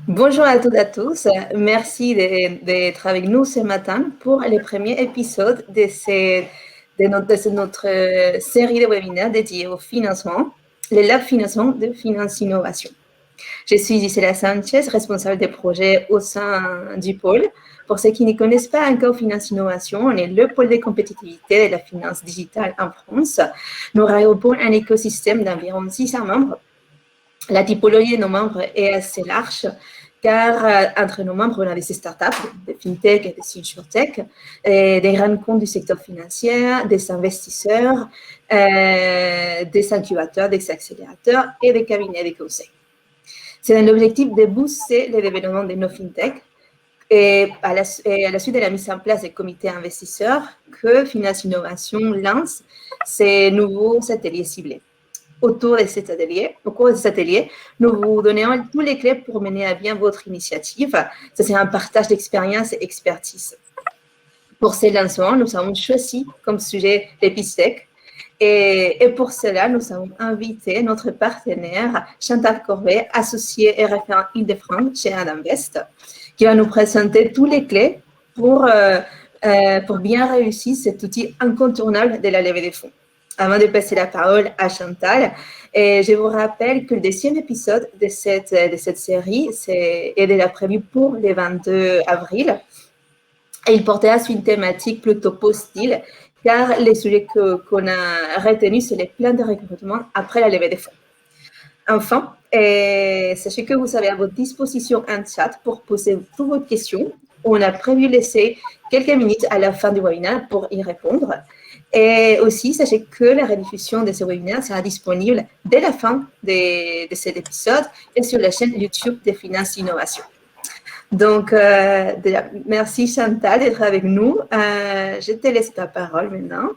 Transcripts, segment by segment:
Bonjour à toutes et à tous. Merci d'être avec nous ce matin pour le premier épisode de notre série de webinaires dédiés au financement, le Lab Financement de Finance Innovation. Je suis Gisela Sanchez, responsable des projets au sein du pôle. Pour ceux qui ne connaissent pas encore Finance Innovation, on est le pôle de compétitivité de la finance digitale en France. Nous regroupons un écosystème d'environ 600 membres. La typologie de nos membres est assez large, car entre nos membres, on a des startups, des fintech et des insurtech, des grands comptes du secteur financier, des investisseurs, des incubateurs, des accélérateurs et des cabinets de conseil. C'est dans l'objectif de booster le développement de nos fintech et à la suite de la mise en place des comités investisseurs que Finance Innovation lance ces nouveaux ateliers ciblés. Au cours de cet atelier, nous vous donnons toutes les clés pour mener à bien votre initiative. Ça, c'est un partage d'expérience et expertise. Pour ces lancements, nous avons choisi comme sujet l'Epistech. Et pour cela, nous avons invité notre partenaire Chantal Corbet, associée et référent Île-de-France chez Adinvest, qui va nous présenter toutes les clés pour bien réussir cet outil incontournable de la levée de fonds. Avant de passer la parole à Chantal, je vous rappelle que le deuxième épisode de cette série est déjà prévu pour le 22 avril. Et il portera sur une thématique plutôt post-deal, car les sujets qu'on a retenus, c'est les plans de recrutement après la levée des fonds. Enfin, sachez que vous avez à votre disposition un chat pour poser toutes vos questions. On a prévu laisser quelques minutes à la fin du webinaire pour y répondre. Et aussi, sachez que la rediffusion de ce webinaire sera disponible dès la fin de cet épisode et sur la chaîne YouTube de Finance Innovation. Donc, déjà, merci Chantal d'être avec nous. Je te laisse ta parole maintenant.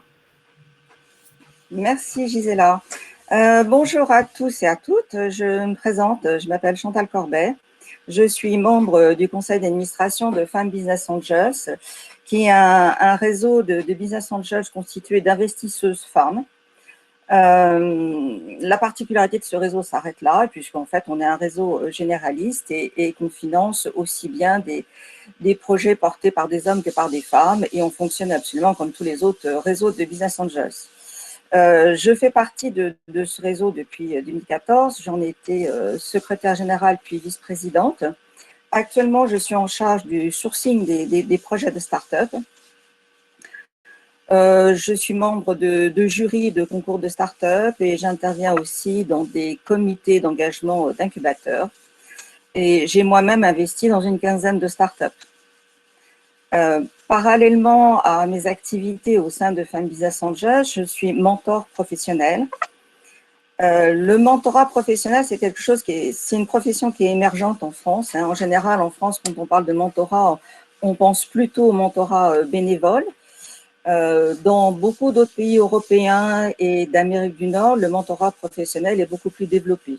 Merci Gisela. Bonjour à tous et à toutes. Je me présente, je m'appelle Chantal Corbet. Je suis membre du conseil d'administration de Femmes Business Angels, qui est un réseau de business angels constitué d'investisseuses femmes. La particularité de ce réseau s'arrête là, puisqu'en fait, on est un réseau généraliste et qu'on finance aussi bien des projets portés par des hommes que par des femmes, et on fonctionne absolument comme tous les autres réseaux de business angels. Je fais partie de ce réseau depuis 2014. J'en ai été secrétaire générale puis vice-présidente. Actuellement, je suis en charge du sourcing des projets de start-up. Je suis membre de jury de concours de start-up et j'interviens aussi dans des comités d'engagement d'incubateurs. Et j'ai moi-même investi dans une quinzaine de start-up. Parallèlement à mes activités au sein de Femmes Business Angels, je suis mentor professionnel. Le mentorat professionnel, c'est quelque chose c'est une profession qui est émergente en France. En général, en France, quand on parle de mentorat, on pense plutôt au mentorat bénévole. Dans beaucoup d'autres pays européens et d'Amérique du Nord, le mentorat professionnel est beaucoup plus développé.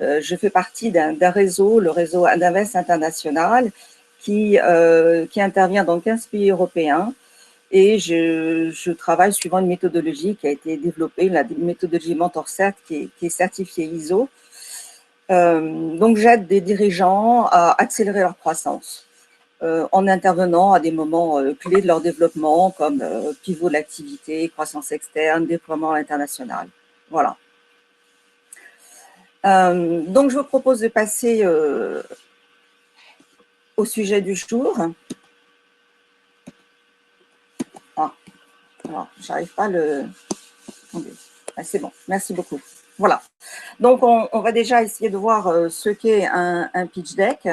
Je fais partie d'un réseau, le réseau Adinvest International, qui intervient dans 15 pays européens, et je travaille suivant une méthodologie qui a été développée, la méthodologie MentorCert, qui est certifiée ISO. Donc j'aide des dirigeants à accélérer leur croissance en intervenant à des moments clés de leur développement, comme pivot de l'activité, croissance externe, déploiement international. Voilà. Donc je vous propose de passer au sujet du jour. Alors, j'arrive pas à le... Ah, c'est bon, merci beaucoup. Voilà. Donc, on va déjà essayer de voir ce qu'est un pitch deck.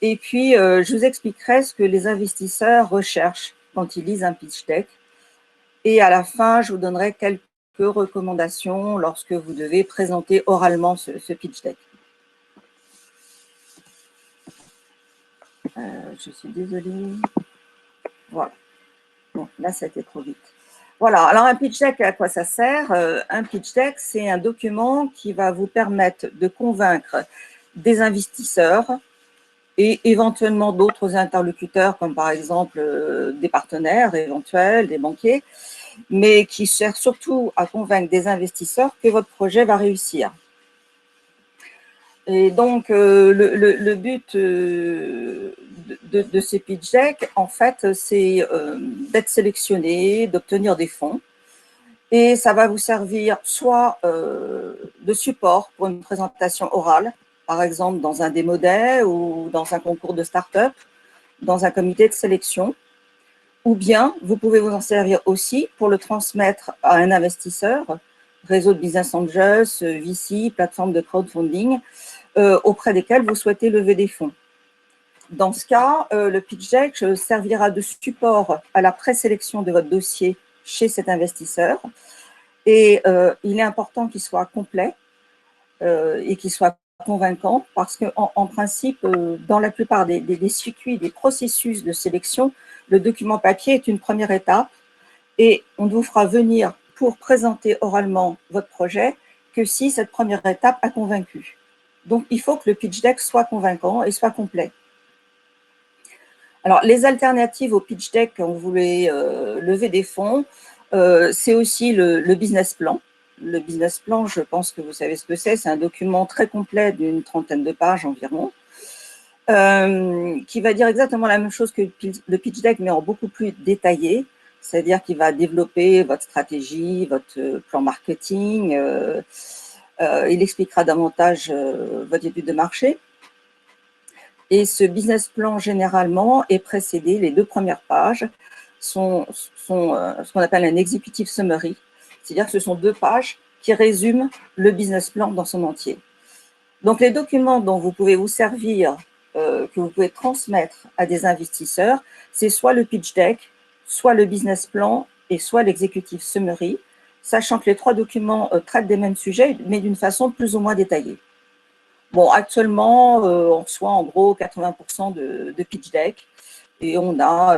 Et puis, je vous expliquerai ce que les investisseurs recherchent quand ils lisent un pitch deck. Et à la fin, je vous donnerai quelques recommandations lorsque vous devez présenter oralement ce pitch deck. Je suis désolée. Voilà. Bon, là, ça a été trop vite. Voilà, alors un pitch deck, à quoi ça sert? Un pitch deck, c'est un document qui va vous permettre de convaincre des investisseurs et éventuellement d'autres interlocuteurs, comme par exemple des partenaires éventuels, des banquiers, mais qui sert surtout à convaincre des investisseurs que votre projet va réussir. Et donc, le but de ces pitch decks, en fait, c'est d'être sélectionné, d'obtenir des fonds. Et ça va vous servir soit de support pour une présentation orale, par exemple dans un démo day ou dans un concours de start-up, dans un comité de sélection, ou bien vous pouvez vous en servir aussi pour le transmettre à un investisseur, réseau de business angels, VC, plateforme de crowdfunding, auprès desquels vous souhaitez lever des fonds. Dans ce cas, le pitch deck servira de support à la présélection de votre dossier chez cet investisseur. Et il est important qu'il soit complet et qu'il soit convaincant parce qu'en principe, dans la plupart des circuits, des processus de sélection, le document papier est une première étape et on ne vous fera venir pour présenter oralement votre projet que si cette première étape a convaincu. Donc, il faut que le pitch deck soit convaincant et soit complet. Alors, les alternatives au pitch deck quand vous voulez lever des fonds, c'est aussi le business plan. Le business plan, je pense que vous savez ce que c'est un document très complet d'une 30aine de pages environ, qui va dire exactement la même chose que le pitch deck, mais en beaucoup plus détaillé, c'est-à-dire qu'il va développer votre stratégie, votre plan marketing, il expliquera davantage votre étude de marché. Et ce business plan, généralement, est précédé, les 2 premières pages sont ce qu'on appelle un executive summary, c'est-à-dire que ce sont 2 pages qui résument le business plan dans son entier. Donc, les documents dont vous pouvez vous servir, que vous pouvez transmettre à des investisseurs, c'est soit le pitch deck, soit le business plan et soit l'executive summary, sachant que les 3 documents traitent des mêmes sujets, mais d'une façon plus ou moins détaillée. Bon, actuellement, on reçoit en gros 80% de pitch deck et on a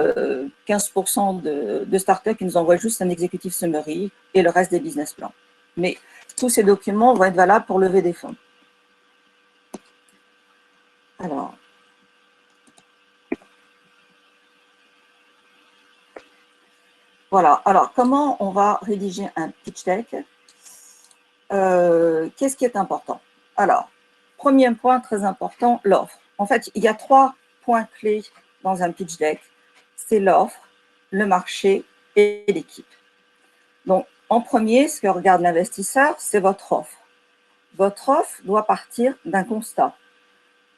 15% de startups qui nous envoient juste un executive summary et le reste des business plans. Mais tous ces documents vont être valables pour lever des fonds. Alors, voilà. Alors, comment on va rédiger un pitch deck? Qu'est-ce qui est important? Alors, premier point très important, l'offre. En fait, il y a 3 points clés dans un pitch deck. C'est l'offre, le marché et l'équipe. Donc, en premier, ce que regarde l'investisseur, c'est votre offre. Votre offre doit partir d'un constat.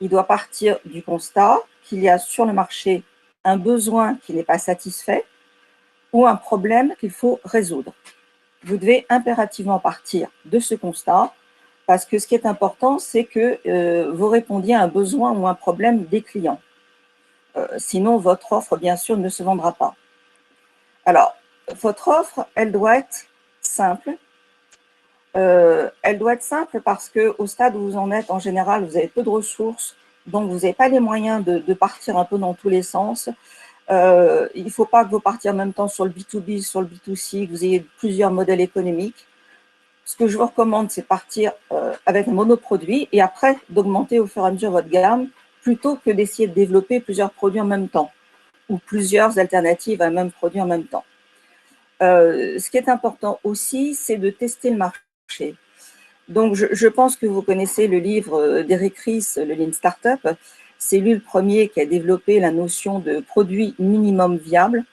Il doit partir du constat qu'il y a sur le marché un besoin qui n'est pas satisfait ou un problème qu'il faut résoudre. Vous devez impérativement partir de ce constat parce que ce qui est important, c'est que vous répondiez à un besoin ou un problème des clients. Sinon, votre offre, bien sûr, ne se vendra pas. Alors, votre offre, elle doit être simple. Elle doit être simple parce qu'au stade où vous en êtes, en général, vous avez peu de ressources, donc vous n'avez pas les moyens de partir un peu dans tous les sens. Il ne faut pas que vous partiez en même temps sur le B2B, sur le B2C, que vous ayez plusieurs modèles économiques. Ce que je vous recommande, c'est partir avec un monoproduit et après d'augmenter au fur et à mesure votre gamme plutôt que d'essayer de développer plusieurs produits en même temps ou plusieurs alternatives à un même produit en même temps. Ce qui est important aussi, c'est de tester le marché. Donc, je pense que vous connaissez le livre d'Eric Ries, le Lean Startup. C'est lui le premier qui a développé la notion de produit minimum viable.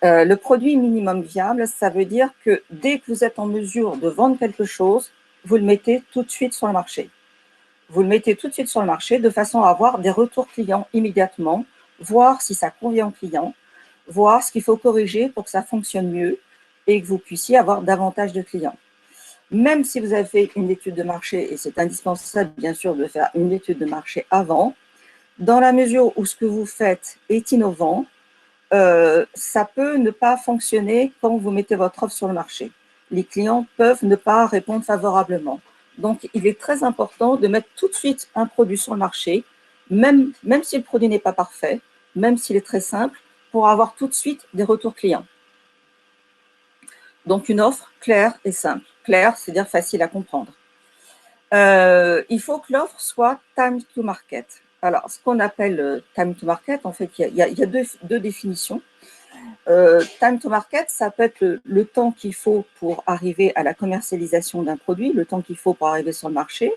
Le produit minimum viable, ça veut dire que dès que vous êtes en mesure de vendre quelque chose, vous le mettez tout de suite sur le marché. Vous le mettez tout de suite sur le marché de façon à avoir des retours clients immédiatement, voir si ça convient aux clients, voir ce qu'il faut corriger pour que ça fonctionne mieux et que vous puissiez avoir davantage de clients. Même si vous avez fait une étude de marché, et c'est indispensable bien sûr de faire une étude de marché avant, dans la mesure où ce que vous faites est innovant, ça peut ne pas fonctionner quand vous mettez votre offre sur le marché. Les clients peuvent ne pas répondre favorablement. Donc, il est très important de mettre tout de suite un produit sur le marché, même si le produit n'est pas parfait, même s'il est très simple, pour avoir tout de suite des retours clients. Donc, une offre claire et simple. Claire, c'est-à-dire facile à comprendre. Il faut que l'offre soit time to market. Alors, ce qu'on appelle time to market, en fait, il y a deux définitions. Time to market, ça peut être le temps qu'il faut pour arriver à la commercialisation d'un produit, le temps qu'il faut pour arriver sur le marché.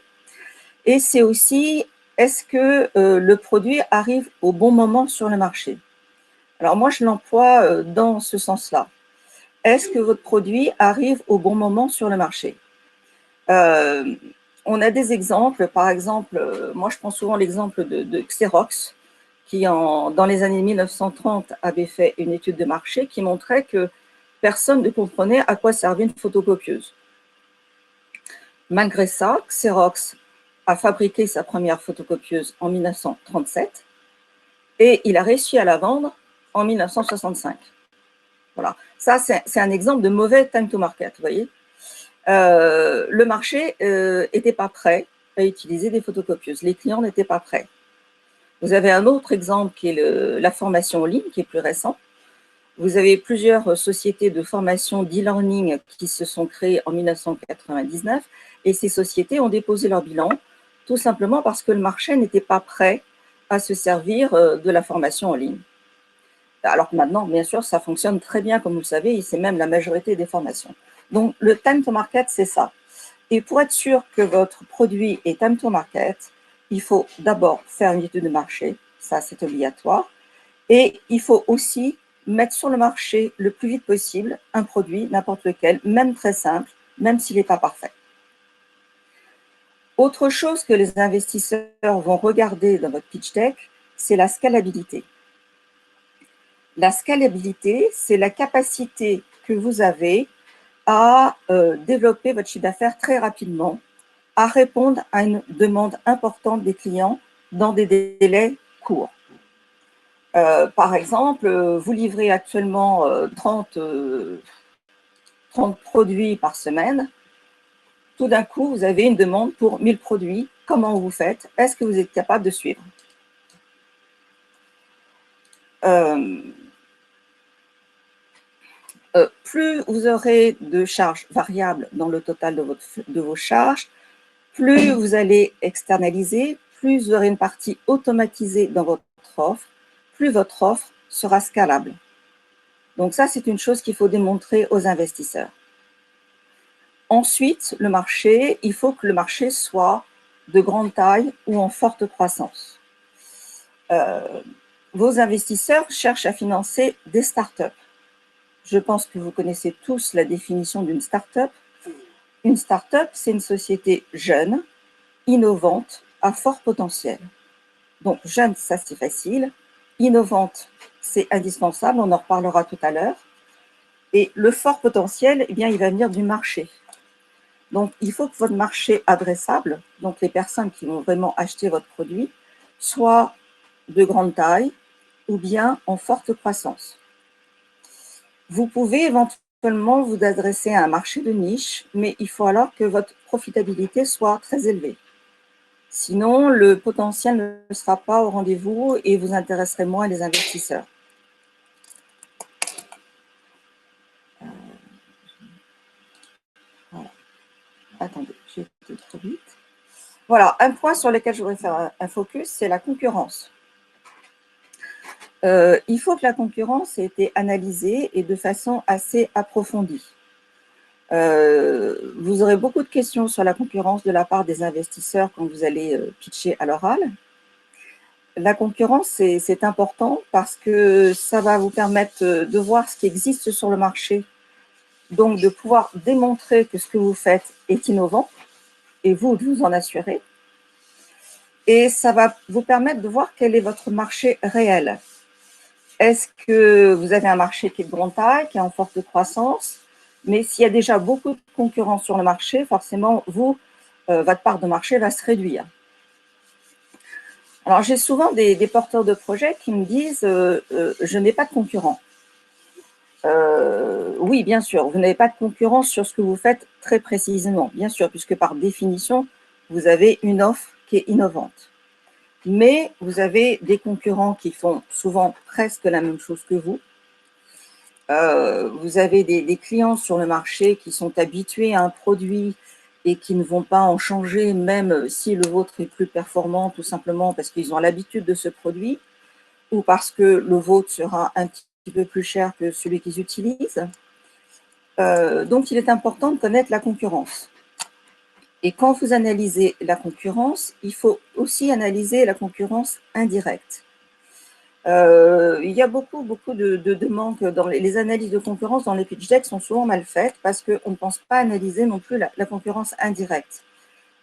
Et c'est aussi, est-ce que le produit arrive au bon moment sur le marché? Alors moi, je l'emploie dans ce sens-là. Est-ce que votre produit arrive au bon moment sur le marché? On a des exemples, par exemple, moi je prends souvent l'exemple de Xerox, qui dans les années 1930 avait fait une étude de marché qui montrait que personne ne comprenait à quoi servait une photocopieuse. Malgré ça, Xerox a fabriqué sa première photocopieuse en 1937 et il a réussi à la vendre en 1965. Voilà, ça c'est un exemple de mauvais time to market, vous voyez. Le marché n'était pas prêt à utiliser des photocopieuses. Les clients n'étaient pas prêts. Vous avez un autre exemple qui est la formation en ligne, qui est plus récent. Vous avez plusieurs sociétés de formation d'e-learning qui se sont créées en 1999 et ces sociétés ont déposé leur bilan tout simplement parce que le marché n'était pas prêt à se servir de la formation en ligne. Alors que maintenant, bien sûr, ça fonctionne très bien, comme vous le savez, et c'est même la majorité des formations. Donc, le time to market, c'est ça. Et pour être sûr que votre produit est time to market, il faut d'abord faire une étude de marché, ça c'est obligatoire, et il faut aussi mettre sur le marché le plus vite possible un produit, n'importe lequel, même très simple, même s'il n'est pas parfait. Autre chose que les investisseurs vont regarder dans votre pitch deck, c'est la scalabilité. La scalabilité, c'est la capacité que vous avez à développer votre chiffre d'affaires très rapidement, à répondre à une demande importante des clients dans des délais courts. Par exemple, vous livrez actuellement 30 produits par semaine. Tout d'un coup, vous avez une demande pour 1000 produits. Comment vous faites? Est-ce que vous êtes capable de suivre? Plus vous aurez de charges variables dans le total de vos charges, plus vous allez externaliser, plus vous aurez une partie automatisée dans votre offre, plus votre offre sera scalable. Donc ça, c'est une chose qu'il faut démontrer aux investisseurs. Ensuite, le marché, il faut que le marché soit de grande taille ou en forte croissance. Vos investisseurs cherchent à financer des startups. Je pense que vous connaissez tous la définition d'une startup. Une startup, c'est une société jeune, innovante, à fort potentiel. Donc, jeune, ça c'est facile. Innovante, c'est indispensable, on en reparlera tout à l'heure. Et le fort potentiel, eh bien, il va venir du marché. Donc, il faut que votre marché adressable, donc les personnes qui vont vraiment acheter votre produit, soit de grande taille ou bien en forte croissance. Vous pouvez éventuellement vous adresser à un marché de niche, mais il faut alors que votre profitabilité soit très élevée. Sinon, le potentiel ne sera pas au rendez-vous et vous intéresserez moins les investisseurs. Voilà. Attendez, j'ai été trop vite. Voilà, un point sur lequel je voudrais faire un focus, c'est la concurrence. Il faut que la concurrence ait été analysée et de façon assez approfondie. Vous aurez beaucoup de questions sur la concurrence de la part des investisseurs quand vous allez pitcher à l'oral. La concurrence, c'est important parce que ça va vous permettre de voir ce qui existe sur le marché, donc de pouvoir démontrer que ce que vous faites est innovant et vous, de vous en assurer. Et ça va vous permettre de voir quel est votre marché réel. Est-ce que vous avez un marché qui est de grande taille, qui est en forte croissance? Mais s'il y a déjà beaucoup de concurrence sur le marché, forcément, votre part de marché va se réduire. Alors, j'ai souvent des porteurs de projets qui me disent je n'ai pas de concurrent. Oui, bien sûr, vous n'avez pas de concurrence sur ce que vous faites très précisément, bien sûr, puisque par définition, vous avez une offre qui est innovante. Mais vous avez des concurrents qui font souvent presque la même chose que vous. Vous avez des clients sur le marché qui sont habitués à un produit et qui ne vont pas en changer, même si le vôtre est plus performant, tout simplement parce qu'ils ont l'habitude de ce produit ou parce que le vôtre sera un petit peu plus cher que celui qu'ils utilisent. Donc, il est important de connaître la concurrence. Et quand vous analysez la concurrence, il faut aussi analyser la concurrence indirecte. Il y a beaucoup de manques dans les analyses de concurrence dans les pitch decks sont souvent mal faites parce qu'on ne pense pas analyser non plus la concurrence indirecte.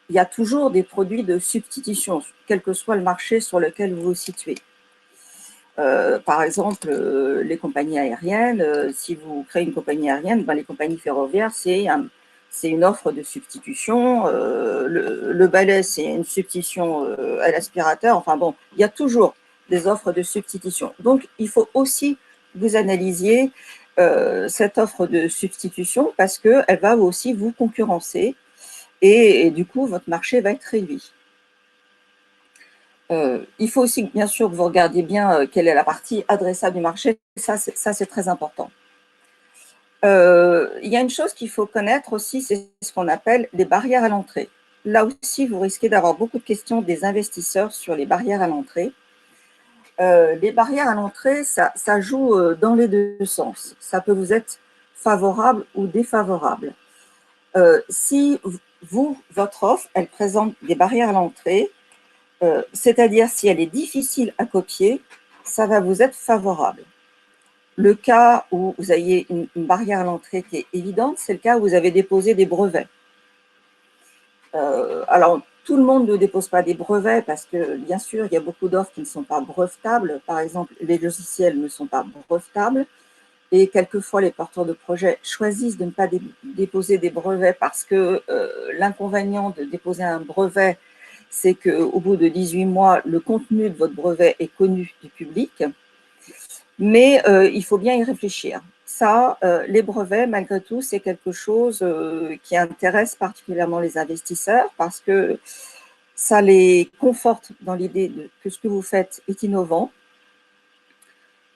Il y a toujours des produits de substitution, quel que soit le marché sur lequel vous vous situez. Par exemple, les compagnies aériennes, si vous créez une compagnie aérienne, ben, les compagnies ferroviaires, c'est une offre de substitution. Le balai, c'est une substitution à l'aspirateur. Enfin bon, il y a toujours des offres de substitution. Donc, il faut aussi que vous analysiez cette offre de substitution parce qu'elle va aussi vous concurrencer et du coup, votre marché va être réduit. Il faut aussi, bien sûr, que vous regardiez bien quelle est la partie adressable du marché. Ça, c'est très important. Il y a une chose qu'il faut connaître aussi, c'est ce qu'on appelle les barrières à l'entrée. Là aussi, vous risquez d'avoir beaucoup de questions des investisseurs sur les barrières à l'entrée. Les barrières à l'entrée, ça joue dans les deux sens. Ça peut vous être favorable ou défavorable. Si votre offre, elle présente des barrières à l'entrée, c'est-à-dire si elle est difficile à copier, ça va vous être favorable. Le cas où vous avez une barrière à l'entrée qui est évidente, c'est le cas où vous avez déposé des brevets. Alors, tout le monde ne dépose pas des brevets parce que, bien sûr, il y a beaucoup d'offres qui ne sont pas brevetables. Par exemple, les logiciels ne sont pas brevetables. Et quelquefois, les porteurs de projets choisissent de ne pas déposer des brevets parce que l'inconvénient de déposer un brevet, c'est qu'au bout de 18 mois, le contenu de votre brevet est connu du public. Mais il faut bien y réfléchir. Ça, les brevets, malgré tout, c'est quelque chose qui intéresse particulièrement les investisseurs parce que ça les conforte dans l'idée que ce que vous faites est innovant.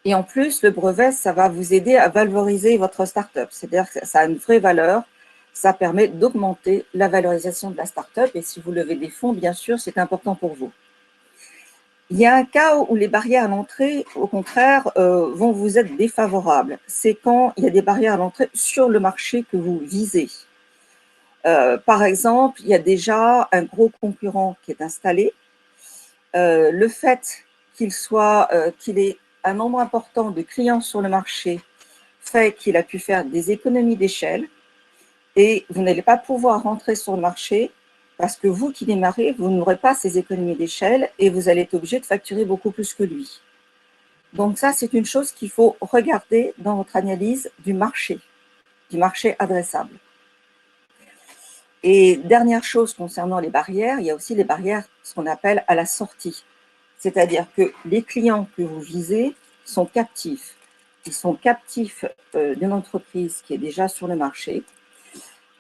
Et en plus, le brevet, ça va vous aider à valoriser votre start-up. C'est-à-dire que ça a une vraie valeur. Ça permet d'augmenter la valorisation de la start-up. Et si vous levez des fonds, bien sûr, c'est important pour vous. Il y a un cas où les barrières à l'entrée, au contraire, vont vous être défavorables. C'est quand il y a des barrières à l'entrée sur le marché que vous visez. Par exemple, il y a déjà un gros concurrent qui est installé. Le fait qu'il ait un nombre important de clients sur le marché fait qu'il a pu faire des économies d'échelle et vous n'allez pas pouvoir rentrer sur le marché parce que vous qui démarrez, vous n'aurez pas ces économies d'échelle et vous allez être obligé de facturer beaucoup plus que lui. Donc ça, c'est une chose qu'il faut regarder dans votre analyse du marché adressable. Et dernière chose concernant les barrières, il y a aussi les barrières, ce qu'on appelle à la sortie. C'est-à-dire que les clients que vous visez sont captifs. Ils sont captifs d'une entreprise qui est déjà sur le marché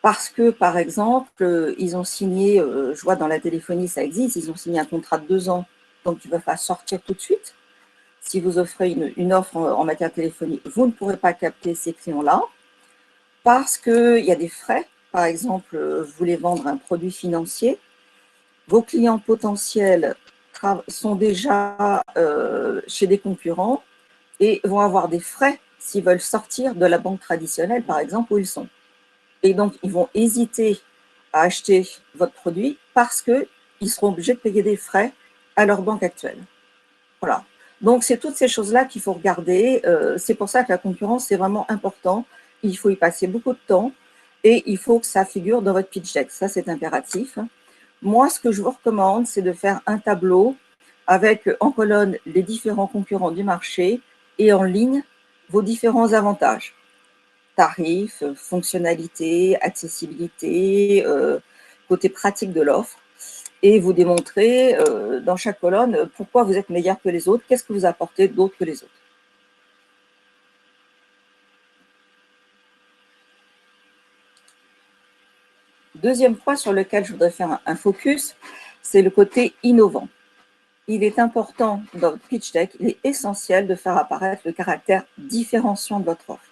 parce que, par exemple, ils ont signé, je vois dans la téléphonie, ça existe, ils ont signé un contrat de 2 ans, donc tu ne vas pas sortir tout de suite. Si vous offrez une offre en matière de téléphonie, vous ne pourrez pas capter ces clients-là parce qu'il y a des frais. Par exemple, vous voulez vendre un produit financier, vos clients potentiels sont déjà chez des concurrents et vont avoir des frais s'ils veulent sortir de la banque traditionnelle, par exemple, où ils sont. Et donc, ils vont hésiter à acheter votre produit parce qu'ils seront obligés de payer des frais à leur banque actuelle. Voilà. Donc, c'est toutes ces choses-là qu'il faut regarder. C'est pour ça que la concurrence, c'est vraiment important. Il faut y passer beaucoup de temps et il faut que ça figure dans votre pitch deck. Ça, c'est impératif. Moi, ce que je vous recommande, c'est de faire un tableau avec en colonne les différents concurrents du marché et en ligne vos différents avantages. Tarifs, fonctionnalités, accessibilité, côté pratique de l'offre. Et vous démontrez dans chaque colonne pourquoi vous êtes meilleur que les autres, qu'est-ce que vous apportez d'autre que les autres. Deuxième point sur lequel je voudrais faire un focus, c'est le côté innovant. Il est important dans votre pitch deck, il est essentiel de faire apparaître le caractère différenciant de votre offre.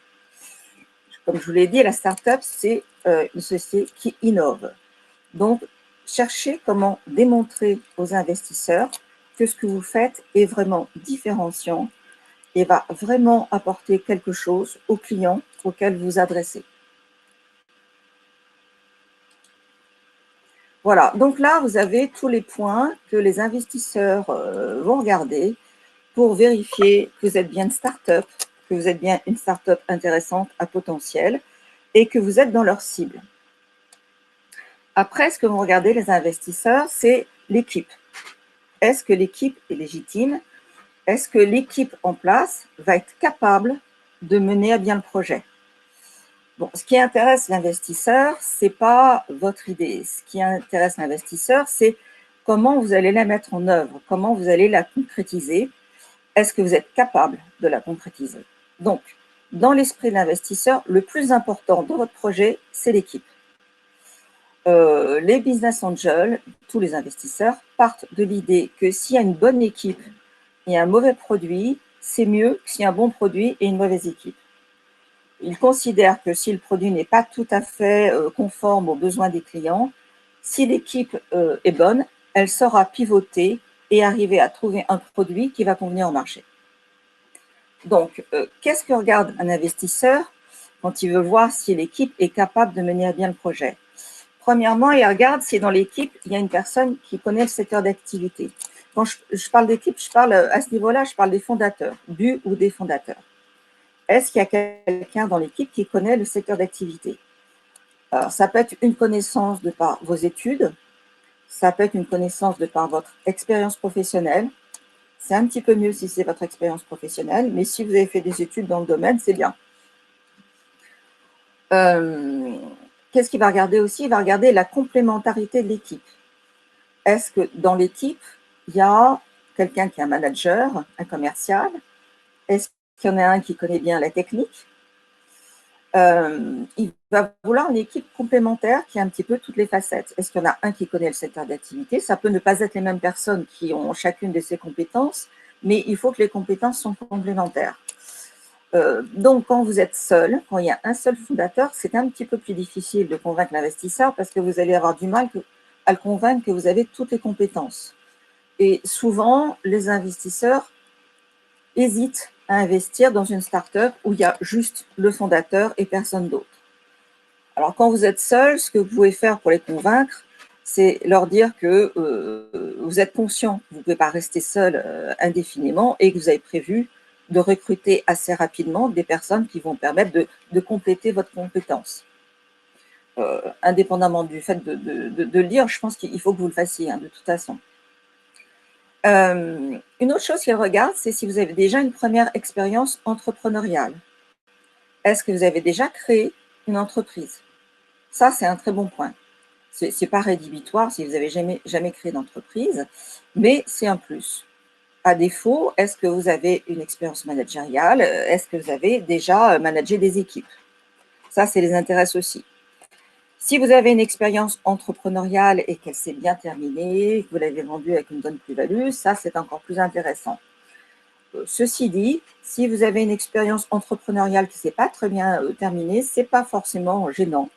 Comme je vous l'ai dit, la start-up, c'est une société qui innove. Donc, cherchez comment démontrer aux investisseurs que ce que vous faites est vraiment différenciant et va vraiment apporter quelque chose aux clients auxquels vous adressez. Voilà, donc là, vous avez tous les points que les investisseurs vont regarder pour vérifier que vous êtes bien une start-up, que vous êtes bien une start-up intéressante à potentiel et que vous êtes dans leur cible. Après, ce que vont regarder les investisseurs, c'est l'équipe. Est-ce que l'équipe est légitime? Est-ce que l'équipe en place va être capable de mener à bien le projet? Bon, ce qui intéresse l'investisseur, ce n'est pas votre idée. Ce qui intéresse l'investisseur, c'est comment vous allez la mettre en œuvre, comment vous allez la concrétiser. Est-ce que vous êtes capable de la concrétiser? Donc, dans l'esprit de l'investisseur, le plus important dans votre projet, c'est l'équipe. Les business angels, tous les investisseurs, partent de l'idée que s'il y a une bonne équipe et un mauvais produit, c'est mieux que s'il y a un bon produit et une mauvaise équipe. Ils considèrent que si le produit n'est pas tout à fait conforme aux besoins des clients, si l'équipe est bonne, elle saura pivoter et arriver à trouver un produit qui va convenir au marché. Donc, qu'est-ce que regarde un investisseur quand il veut voir si l'équipe est capable de mener à bien le projet? Premièrement, il regarde si dans l'équipe, il y a une personne qui connaît le secteur d'activité. Quand je parle d'équipe, je parle à ce niveau-là, je parle des fondateurs, du ou des fondateurs. Est-ce qu'il y a quelqu'un dans l'équipe qui connaît le secteur d'activité? Alors, ça peut être une connaissance de par vos études, ça peut être une connaissance de par votre expérience professionnelle. C'est un petit peu mieux si c'est votre expérience professionnelle, mais si vous avez fait des études dans le domaine, c'est bien. Qu'est-ce qu'il va regarder aussi? Il va regarder la complémentarité de l'équipe. Est-ce que dans l'équipe, il y a quelqu'un qui est un manager, un commercial? Est-ce qu'il y en a un qui connaît bien la technique? Il va vouloir une équipe complémentaire qui a un petit peu toutes les facettes. Est-ce qu'il y en a un qui connaît le secteur d'activité? Ça peut ne pas être les mêmes personnes qui ont chacune de ces compétences, mais il faut que les compétences sont complémentaires. Donc, quand vous êtes seul, quand il y a un seul fondateur, c'est un petit peu plus difficile de convaincre l'investisseur parce que vous allez avoir du mal à le convaincre que vous avez toutes les compétences. Et souvent, les investisseurs hésitent à investir dans une start-up où il y a juste le fondateur et personne d'autre. Alors, quand vous êtes seul, ce que vous pouvez faire pour les convaincre, c'est leur dire que vous êtes conscient que vous ne pouvez pas rester seul indéfiniment et que vous avez prévu de recruter assez rapidement des personnes qui vont permettre de compléter votre compétence. Indépendamment du fait de le dire, je pense qu'il faut que vous le fassiez de toute façon. Une autre chose qu'ils regardent, c'est si vous avez déjà une première expérience entrepreneuriale. Est-ce que vous avez déjà créé une entreprise? Ça, c'est un très bon point. Ce n'est pas rédhibitoire si vous n'avez jamais créé d'entreprise, mais c'est un plus. À défaut, est-ce que vous avez une expérience managériale? Est-ce que vous avez déjà managé des équipes? Ça les intéresse aussi. Si vous avez une expérience entrepreneuriale et qu'elle s'est bien terminée, que vous l'avez vendue avec une bonne plus-value, ça, c'est encore plus intéressant. Ceci dit, si vous avez une expérience entrepreneuriale qui ne s'est pas très bien terminée, ce n'est pas forcément gênant.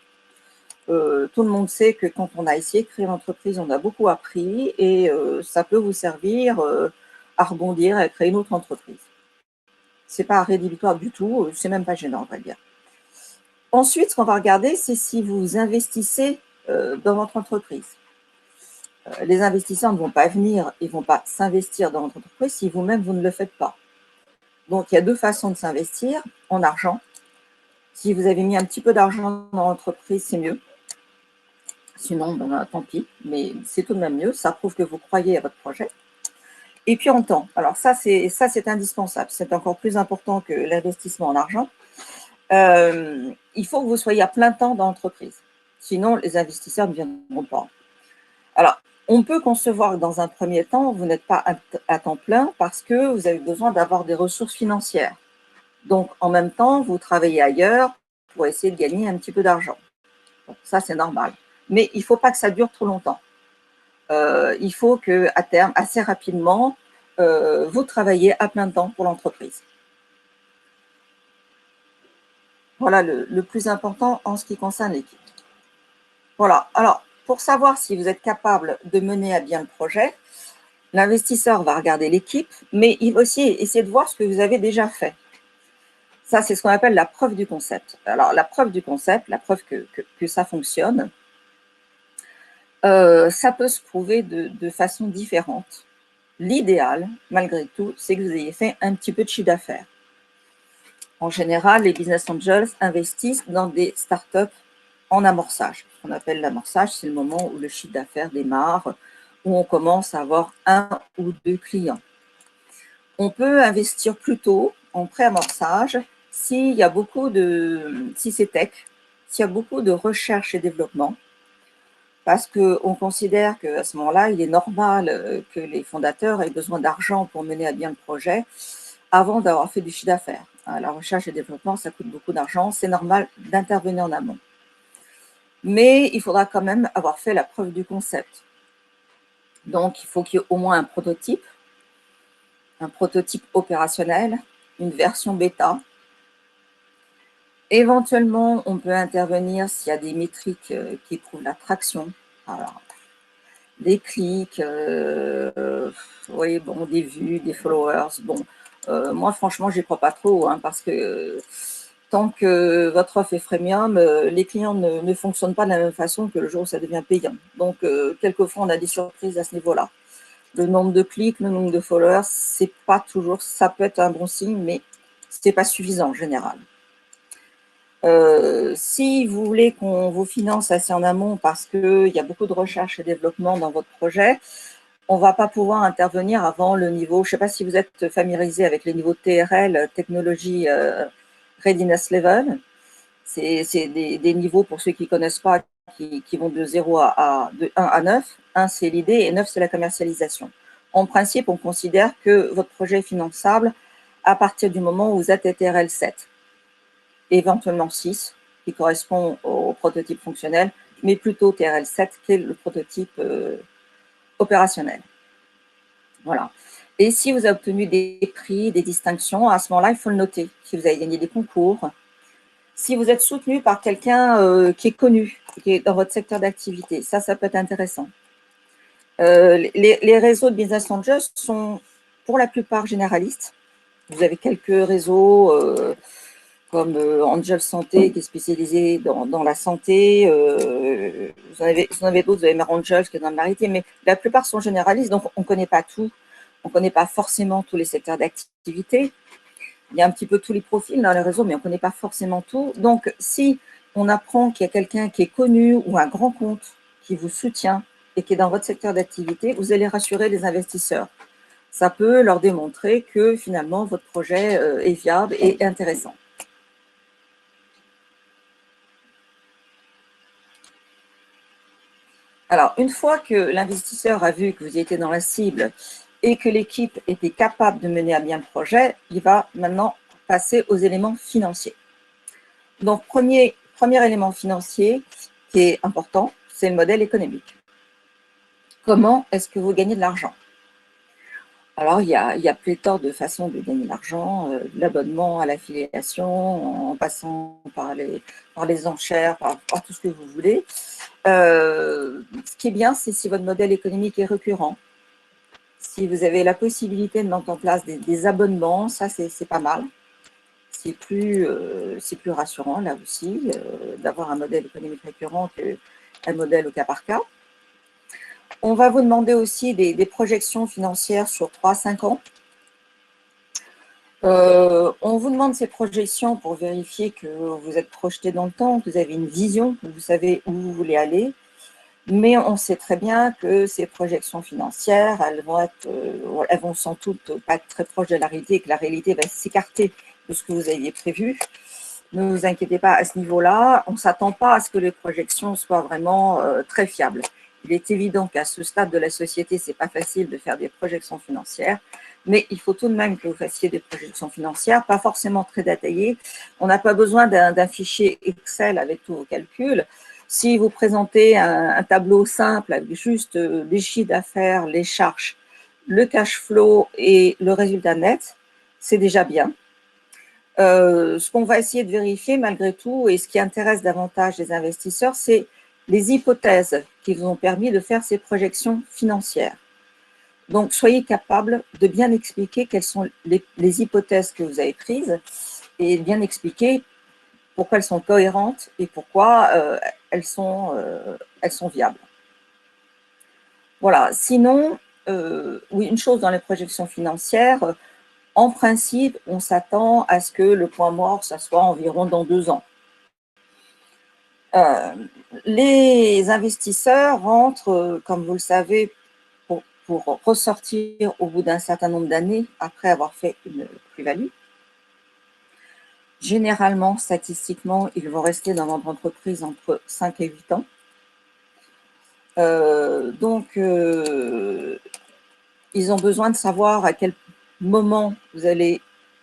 Tout le monde sait que quand on a essayé de créer une entreprise, on a beaucoup appris et ça peut vous servir à rebondir, à créer une autre entreprise. Ce n'est pas rédhibitoire du tout, c'est même pas gênant, on va dire. Ensuite, ce qu'on va regarder, c'est si vous investissez dans votre entreprise. Les investisseurs ne vont pas venir, ils ne vont pas s'investir dans votre entreprise si vous-même, vous ne le faites pas. Donc, il y a deux façons de s'investir, en argent. Si vous avez mis un petit peu d'argent dans l'entreprise, c'est mieux. Sinon, ben, tant pis, mais c'est tout de même mieux. Ça prouve que vous croyez à votre projet. Et puis en temps. Alors ça, c'est indispensable. C'est encore plus important que l'investissement en argent. Il faut que vous soyez à plein temps dans l'entreprise. Sinon, les investisseurs ne viendront pas. Alors, on peut concevoir que dans un premier temps, vous n'êtes pas à temps plein parce que vous avez besoin d'avoir des ressources financières. Donc, en même temps, vous travaillez ailleurs pour essayer de gagner un petit peu d'argent. Bon, ça, c'est normal. Mais il ne faut pas que ça dure trop longtemps. Il faut qu'à terme, assez rapidement, vous travaillez à plein temps pour l'entreprise. Voilà le plus important en ce qui concerne l'équipe. Voilà. Alors, pour savoir si vous êtes capable de mener à bien le projet, l'investisseur va regarder l'équipe, mais il va aussi essayer de voir ce que vous avez déjà fait. Ça, c'est ce qu'on appelle la preuve du concept. Alors, la preuve du concept, la preuve que ça fonctionne, Ça peut se prouver de façon différente. L'idéal, malgré tout, c'est que vous ayez fait un petit peu de chiffre d'affaires. En général, les business angels investissent dans des startups en amorçage. Ce qu'on appelle l'amorçage, c'est le moment où le chiffre d'affaires démarre, où on commence à avoir 1 ou 2 clients. On peut investir plus tôt en pré-amorçage si c'est tech, s'il y a beaucoup de recherche et développement, parce qu'on considère qu'à ce moment-là, il est normal que les fondateurs aient besoin d'argent pour mener à bien le projet avant d'avoir fait du chiffre d'affaires. La recherche et développement, ça coûte beaucoup d'argent, c'est normal d'intervenir en amont. Mais il faudra quand même avoir fait la preuve du concept. Donc, il faut qu'il y ait au moins un prototype opérationnel, une version bêta. Éventuellement, on peut intervenir s'il y a des métriques qui prouvent la traction. Alors, des clics, oui, bon, des vues, des followers. Bon, moi, franchement, j'y crois pas trop, hein, parce que tant que votre offre est freemium, les clients ne fonctionnent pas de la même façon que le jour où ça devient payant. Donc, quelquefois, on a des surprises à ce niveau-là. Le nombre de clics, le nombre de followers, c'est pas toujours, ça peut être un bon signe, mais c'est pas suffisant en général. Si vous voulez qu'on vous finance assez en amont parce qu'il y a beaucoup de recherche et développement dans votre projet, on ne va pas pouvoir intervenir avant le niveau, je ne sais pas si vous êtes familiarisé avec les niveaux TRL, Technology Readiness Level. C'est des niveaux, pour ceux qui ne connaissent pas, qui vont de 0 de 1 à 9. 1, c'est l'idée et 9, c'est la commercialisation. En principe, on considère que votre projet est finançable à partir du moment où vous êtes TRL 7, éventuellement 6, qui correspond au prototype fonctionnel, mais plutôt TRL 7, qui est le prototype opérationnel. Voilà. Et si vous avez obtenu des prix, des distinctions, à ce moment-là, il faut le noter. Si vous avez gagné des concours, si vous êtes soutenu par quelqu'un qui est connu, qui est dans votre secteur d'activité, ça peut être intéressant. Les réseaux de business angels sont pour la plupart généralistes. Vous avez quelques réseaux comme Angel Santé qui est spécialisé dans la santé. Vous en avez d'autres, vous avez Mère Angel qui est dans le maritime, mais la plupart sont généralistes, donc on ne connaît pas tout. On ne connaît pas forcément tous les secteurs d'activité. Il y a un petit peu tous les profils dans les réseaux, mais on ne connaît pas forcément tout. Donc, si on apprend qu'il y a quelqu'un qui est connu ou un grand compte qui vous soutient et qui est dans votre secteur d'activité, vous allez rassurer les investisseurs. Ça peut leur démontrer que finalement, votre projet est viable et intéressant. Alors, une fois que l'investisseur a vu que vous étiez dans la cible et que l'équipe était capable de mener à bien le projet, il va maintenant passer aux éléments financiers. Donc, premier élément financier qui est important, c'est le modèle économique. Comment est-ce que vous gagnez de l'argent? Alors, il y a pléthore de façons de gagner de l'argent, de l'abonnement à l'affiliation, en passant par les enchères, par tout ce que vous voulez. Ce qui est bien, c'est si votre modèle économique est récurrent. Si vous avez la possibilité de mettre en place des abonnements, ça, c'est pas mal. C'est plus rassurant, là aussi, d'avoir un modèle économique récurrent qu'un modèle au cas par cas. On va vous demander aussi des projections financières sur 3-5 ans. On vous demande ces projections pour vérifier que vous êtes projeté dans le temps, que vous avez une vision, que vous savez où vous voulez aller. Mais on sait très bien que ces projections financières, elles vont sans doute pas être très proches de la réalité et que la réalité va s'écarter de ce que vous aviez prévu. Ne vous inquiétez pas à ce niveau-là. On ne s'attend pas à ce que les projections soient vraiment très fiables. Il est évident qu'à ce stade de la société, ce n'est pas facile de faire des projections financières, mais il faut tout de même que vous fassiez des projections financières, pas forcément très détaillées. On n'a pas besoin d'un fichier Excel avec tous vos calculs. Si vous présentez un tableau simple avec juste les chiffres d'affaires, les charges, le cash flow et le résultat net, c'est déjà bien. Ce qu'on va essayer de vérifier malgré tout, et ce qui intéresse davantage les investisseurs, c'est les hypothèses qui vous ont permis de faire ces projections financières. Donc, soyez capable de bien expliquer quelles sont les hypothèses que vous avez prises et bien expliquer pourquoi elles sont cohérentes et pourquoi elles sont viables. Voilà. Sinon, oui, une chose dans les projections financières, en principe, on s'attend à ce que le point mort, ça soit environ dans 2 ans. Les investisseurs rentrent, comme vous le savez, pour ressortir au bout d'un certain nombre d'années après avoir fait une plus-value. Généralement, statistiquement, ils vont rester dans votre entreprise entre 5 et 8 ans. Donc, ils ont besoin de savoir à quel moment vous allez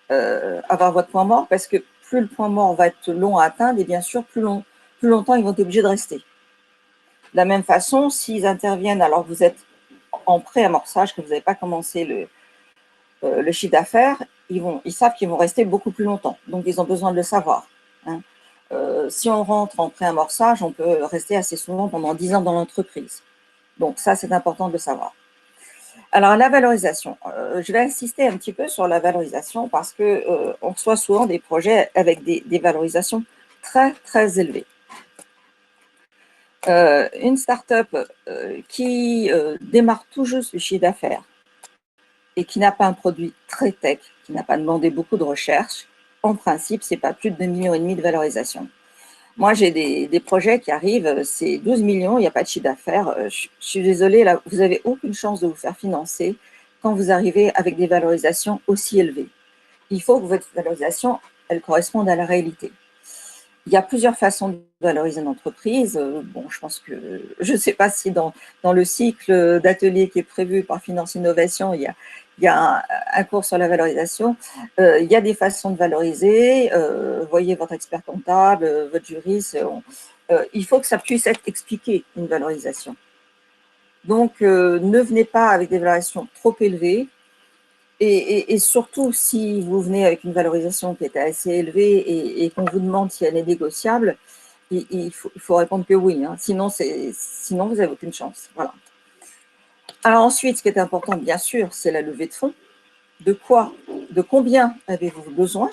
avoir votre point mort, parce que plus le point mort va être long à atteindre, et bien sûr, plus longtemps ils vont être obligés de rester. De la même façon, s'ils interviennent alors que vous êtes en pré-amorçage, que vous n'avez pas commencé le chiffre d'affaires, ils savent qu'ils vont rester beaucoup plus longtemps. Donc, ils ont besoin de le savoir. Hein. Si on rentre en pré-amorçage, on peut rester assez souvent pendant 10 ans dans l'entreprise. Donc, ça, c'est important de le savoir. Alors, la valorisation. Je vais insister un petit peu sur la valorisation parce qu'on reçoit souvent des projets avec des valorisations très, très élevées. Une start-up qui démarre tout juste le chiffre d'affaires et qui n'a pas un produit très tech, qui n'a pas demandé beaucoup de recherche, en principe, ce n'est pas plus de 2,5 millions de valorisation. Moi, j'ai des projets qui arrivent, c'est 12 millions, il n'y a pas de chiffre d'affaires. Je suis désolée, là, vous n'avez aucune chance de vous faire financer quand vous arrivez avec des valorisations aussi élevées. Il faut que votre valorisation, elle corresponde à la réalité. Il y a plusieurs façons de valoriser une entreprise. Bon, je pense que, je ne sais pas si dans le cycle d'atelier qui est prévu par Finance Innovation, il y a un cours sur la valorisation. Il y a des façons de valoriser. Voyez votre expert comptable, votre juriste. Il faut que ça puisse être expliqué, une valorisation. Donc, ne venez pas avec des valorisations trop élevées. Et surtout, si vous venez avec une valorisation qui est assez élevée et qu'on vous demande si elle est négociable, il faut répondre que oui. Hein. Sinon, vous n'avez aucune chance. Voilà. Alors ensuite, ce qui est important, bien sûr, c'est la levée de fonds. De combien avez-vous besoin?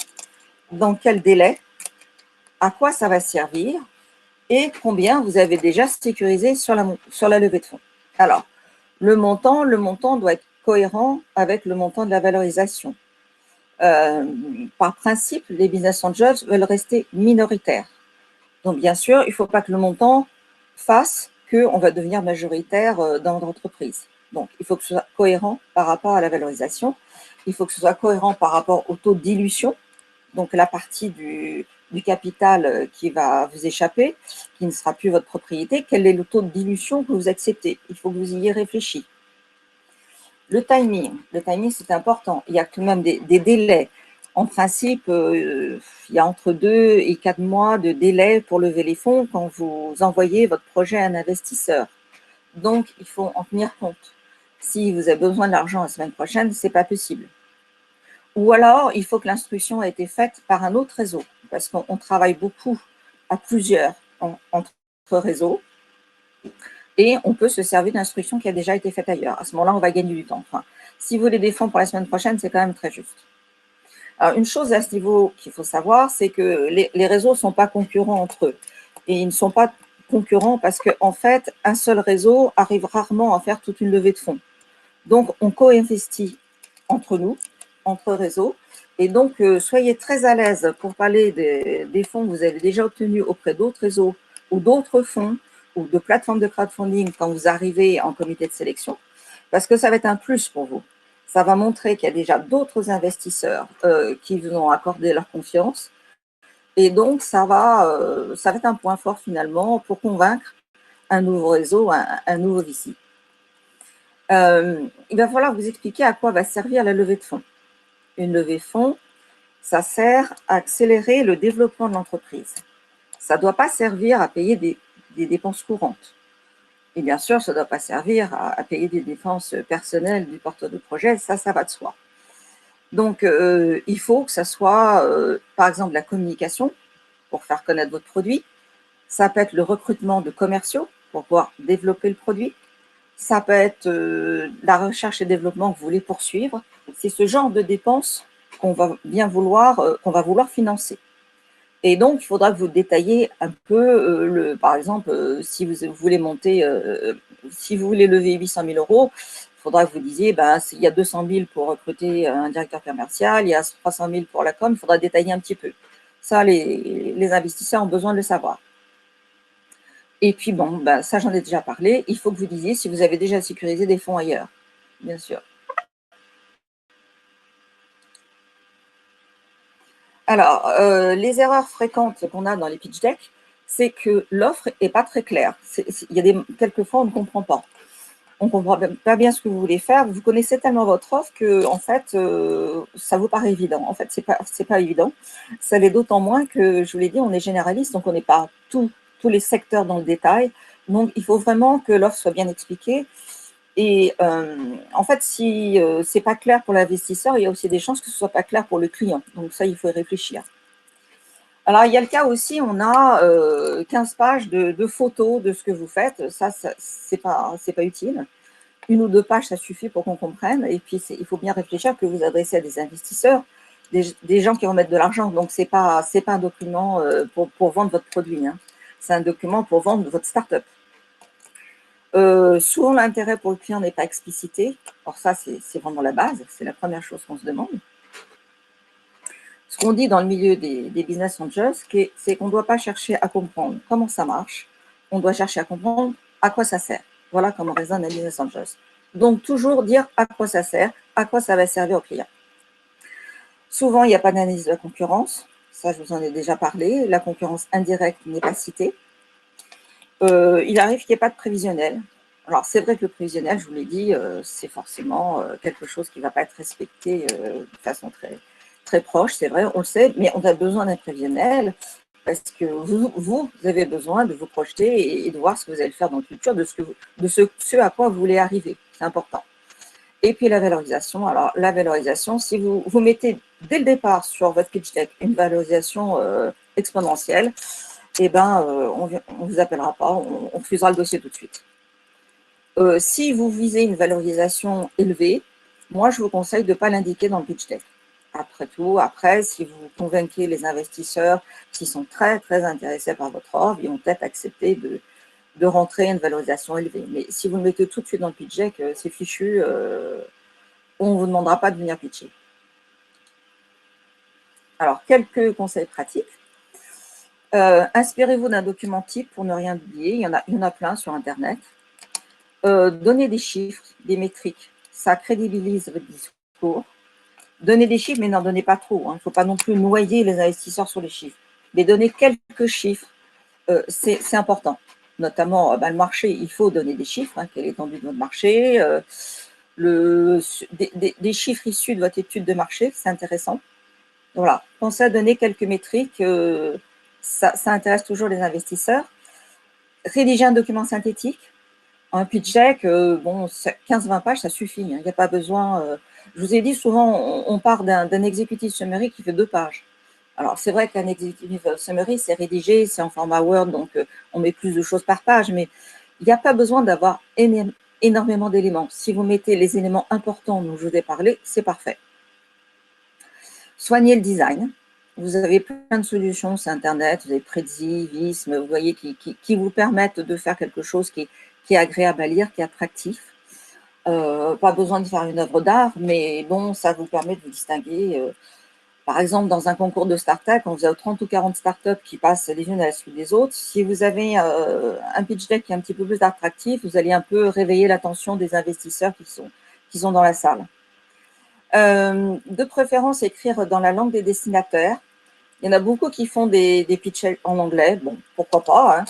Dans quel délai? À quoi ça va servir? Et combien vous avez déjà sécurisé sur la levée de fonds? Alors, le montant doit être cohérent avec le montant de la valorisation. Par principe, les business angels veulent rester minoritaires. Donc, bien sûr, il ne faut pas que le montant fasse qu'on va devenir majoritaire dans l'entreprise. Donc, il faut que ce soit cohérent par rapport à la valorisation. Il faut que ce soit cohérent par rapport au taux de dilution, donc la partie du capital qui va vous échapper, qui ne sera plus votre propriété. Quel est le taux de dilution que vous acceptez? Il faut que vous y ayez réfléchi. Le timing, c'est important. Il y a tout de même des délais. En principe, il y a entre 2 et 4 mois de délai pour lever les fonds quand vous envoyez votre projet à un investisseur. Donc, il faut en tenir compte. Si vous avez besoin de l'argent la semaine prochaine, ce n'est pas possible. Ou alors, il faut que l'instruction ait été faite par un autre réseau, parce qu'on travaille beaucoup à plusieurs entre réseaux. Et on peut se servir d'instructions qui a déjà été faite ailleurs. À ce moment-là, on va gagner du temps. Enfin, si vous voulez des fonds pour la semaine prochaine, c'est quand même très juste. Alors, une chose à ce niveau qu'il faut savoir, c'est que les réseaux ne sont pas concurrents entre eux. Et ils ne sont pas concurrents parce qu'en fait, un seul réseau arrive rarement à faire toute une levée de fonds. Donc, on co-investit entre nous, entre réseaux. Et donc, soyez très à l'aise pour parler des fonds que vous avez déjà obtenus auprès d'autres réseaux ou d'autres fonds ou de plateformes de crowdfunding quand vous arrivez en comité de sélection, parce que ça va être un plus pour vous. Ça va montrer qu'il y a déjà d'autres investisseurs qui vous ont accordé leur confiance. Et donc, ça va être un point fort finalement pour convaincre un nouveau réseau, un nouveau VC. Il va falloir vous expliquer à quoi va servir la levée de fonds. Une levée de fonds, ça sert à accélérer le développement de l'entreprise. Ça ne doit pas servir à payer des dépenses courantes. Et bien sûr, ça ne doit pas servir à payer des dépenses personnelles du porteur de projet, ça va de soi. Donc, il faut que ça soit, par exemple, la communication pour faire connaître votre produit. Ça peut être le recrutement de commerciaux pour pouvoir développer le produit. Ça peut être la recherche et développement que vous voulez poursuivre. C'est ce genre de dépenses qu'on va vouloir financer. Et donc, il faudra que vous détaillez un peu, par exemple, si vous voulez monter, si vous voulez lever 800 000 euros, il faudra que vous disiez, il y a 200 000 pour recruter un directeur commercial, il y a 300 000 pour la com, il faudra détailler un petit peu. Ça, les investisseurs ont besoin de le savoir. Et puis, ça, j'en ai déjà parlé. Il faut que vous disiez si vous avez déjà sécurisé des fonds ailleurs, bien sûr. Alors, les erreurs fréquentes qu'on a dans les pitch decks, c'est que l'offre n'est pas très claire. Il y a quelquefois, on ne comprend pas. On ne comprend pas bien ce que vous voulez faire. Vous connaissez tellement votre offre que, en fait, ça vous paraît évident. En fait, c'est pas évident. Ça l'est d'autant moins que, je vous l'ai dit, on est généraliste, donc on n'est pas tous les secteurs dans le détail. Donc, il faut vraiment que l'offre soit bien expliquée. Et en fait, si ce n'est pas clair pour l'investisseur, il y a aussi des chances que ce ne soit pas clair pour le client. Donc ça, il faut y réfléchir. Alors, il y a le cas aussi, on a 15 pages de photos de ce que vous faites. Ça c'est pas utile. 1 ou 2 pages, ça suffit pour qu'on comprenne. Et puis, il faut bien réfléchir que vous adressez à des investisseurs, des gens qui vont mettre de l'argent. Donc, ce n'est pas un document pour vendre votre produit. Hein. C'est un document pour vendre votre start-up. Souvent, l'intérêt pour le client n'est pas explicité. Alors ça, c'est vraiment la base. C'est la première chose qu'on se demande. Ce qu'on dit dans le milieu des business angels, c'est qu'on ne doit pas chercher à comprendre comment ça marche. On doit chercher à comprendre à quoi ça sert. Voilà comment raisonne un business angels. Donc, toujours dire à quoi ça sert, à quoi ça va servir au client. Souvent, il n'y a pas d'analyse de la concurrence. Ça, je vous en ai déjà parlé. La concurrence indirecte n'est pas citée. Il arrive qu'il n'y ait pas de prévisionnel. Alors, c'est vrai que le prévisionnel, je vous l'ai dit, c'est forcément quelque chose qui ne va pas être respecté de façon très, très proche, c'est vrai, on le sait, mais on a besoin d'un prévisionnel parce que vous avez besoin de vous projeter et de voir ce que vous allez faire dans le futur, de ce à quoi vous voulez arriver. C'est important. Et puis la valorisation. Alors, la valorisation, si vous mettez dès le départ sur votre pitch deck une valorisation exponentielle, on ne vous appellera pas, on refusera le dossier tout de suite. Si vous visez une valorisation élevée, moi, je vous conseille de ne pas l'indiquer dans le pitch deck. Après tout, si vous convainquez les investisseurs qui sont très, très intéressés par votre offre, ils vont peut-être accepter de rentrer une valorisation élevée. Mais si vous le mettez tout de suite dans le pitch deck, c'est fichu, on ne vous demandera pas de venir pitcher. Alors, quelques conseils pratiques. Inspirez-vous d'un document type pour ne rien oublier. Il y en a plein sur Internet. Donnez des chiffres, des métriques. Ça crédibilise votre discours. Donnez des chiffres, mais n'en donnez pas trop. Il ne faut pas non plus noyer les investisseurs sur les chiffres. Mais donnez quelques chiffres, c'est important. Notamment, le marché, il faut donner des chiffres. Quelle est l'étendue de votre marché, des chiffres issus de votre étude de marché, c'est intéressant. Voilà, pensez à donner quelques métriques, ça intéresse toujours les investisseurs. Rédiger un document synthétique, un pitch deck, 15-20 pages, ça suffit. Il n'y a pas besoin. Je vous ai dit, souvent, on part d'un executive summary qui fait 2 pages. Alors, c'est vrai qu'un executive summary, c'est rédigé, c'est en format Word, donc on met plus de choses par page, mais il n'y a pas besoin d'avoir énormément d'éléments. Si vous mettez les éléments importants dont je vous ai parlé, c'est parfait. Soignez le design. Vous avez plein de solutions sur Internet, vous avez Prezi, Visme, vous voyez, qui vous permettent de faire quelque chose qui est agréable à lire, qui est attractif. Pas besoin de faire une œuvre d'art, mais bon, ça vous permet de vous distinguer. Par exemple, dans un concours de start-up, quand vous avez 30 ou 40 start-up qui passent les unes à la suite des autres, si vous avez un pitch deck qui est un petit peu plus attractif, vous allez un peu réveiller l'attention des investisseurs qui sont dans la salle. De préférence, écrire dans la langue des destinataires. Il y en a beaucoup qui font des pitchs en anglais. Bon, pourquoi pas.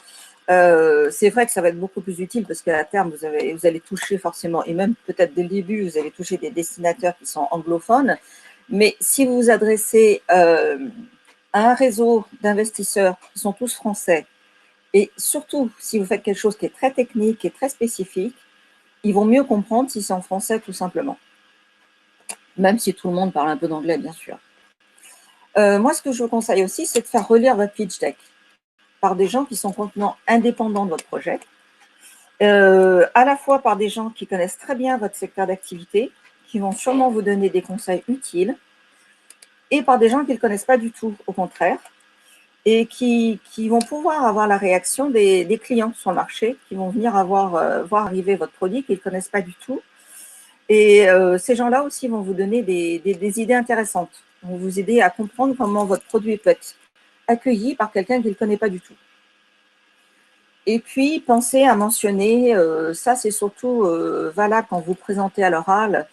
C'est vrai que ça va être beaucoup plus utile parce qu'à terme, vous allez toucher forcément, et même peut-être dès le début, vous allez toucher des destinataires qui sont anglophones. Mais si vous vous adressez à un réseau d'investisseurs qui sont tous français, et surtout si vous faites quelque chose qui est très technique et très spécifique, ils vont mieux comprendre si c'est en français tout simplement. Même si tout le monde parle un peu d'anglais, bien sûr. Moi, ce que je vous conseille aussi, c'est de faire relire votre pitch deck par des gens qui sont complètement indépendants de votre projet, à la fois par des gens qui connaissent très bien votre secteur d'activité, qui vont sûrement vous donner des conseils utiles, et par des gens qui ne le connaissent pas du tout, au contraire. et qui vont pouvoir avoir la réaction des clients sur le marché, qui vont venir voir arriver votre produit qu'ils ne connaissent pas du tout. Et ces gens-là aussi vont vous donner des idées intéressantes, vont vous aider à comprendre comment votre produit peut être accueilli par quelqu'un qui ne le connaît pas du tout. Et puis, pensez à mentionner, ça c'est surtout valable quand vous présentez à l'oral.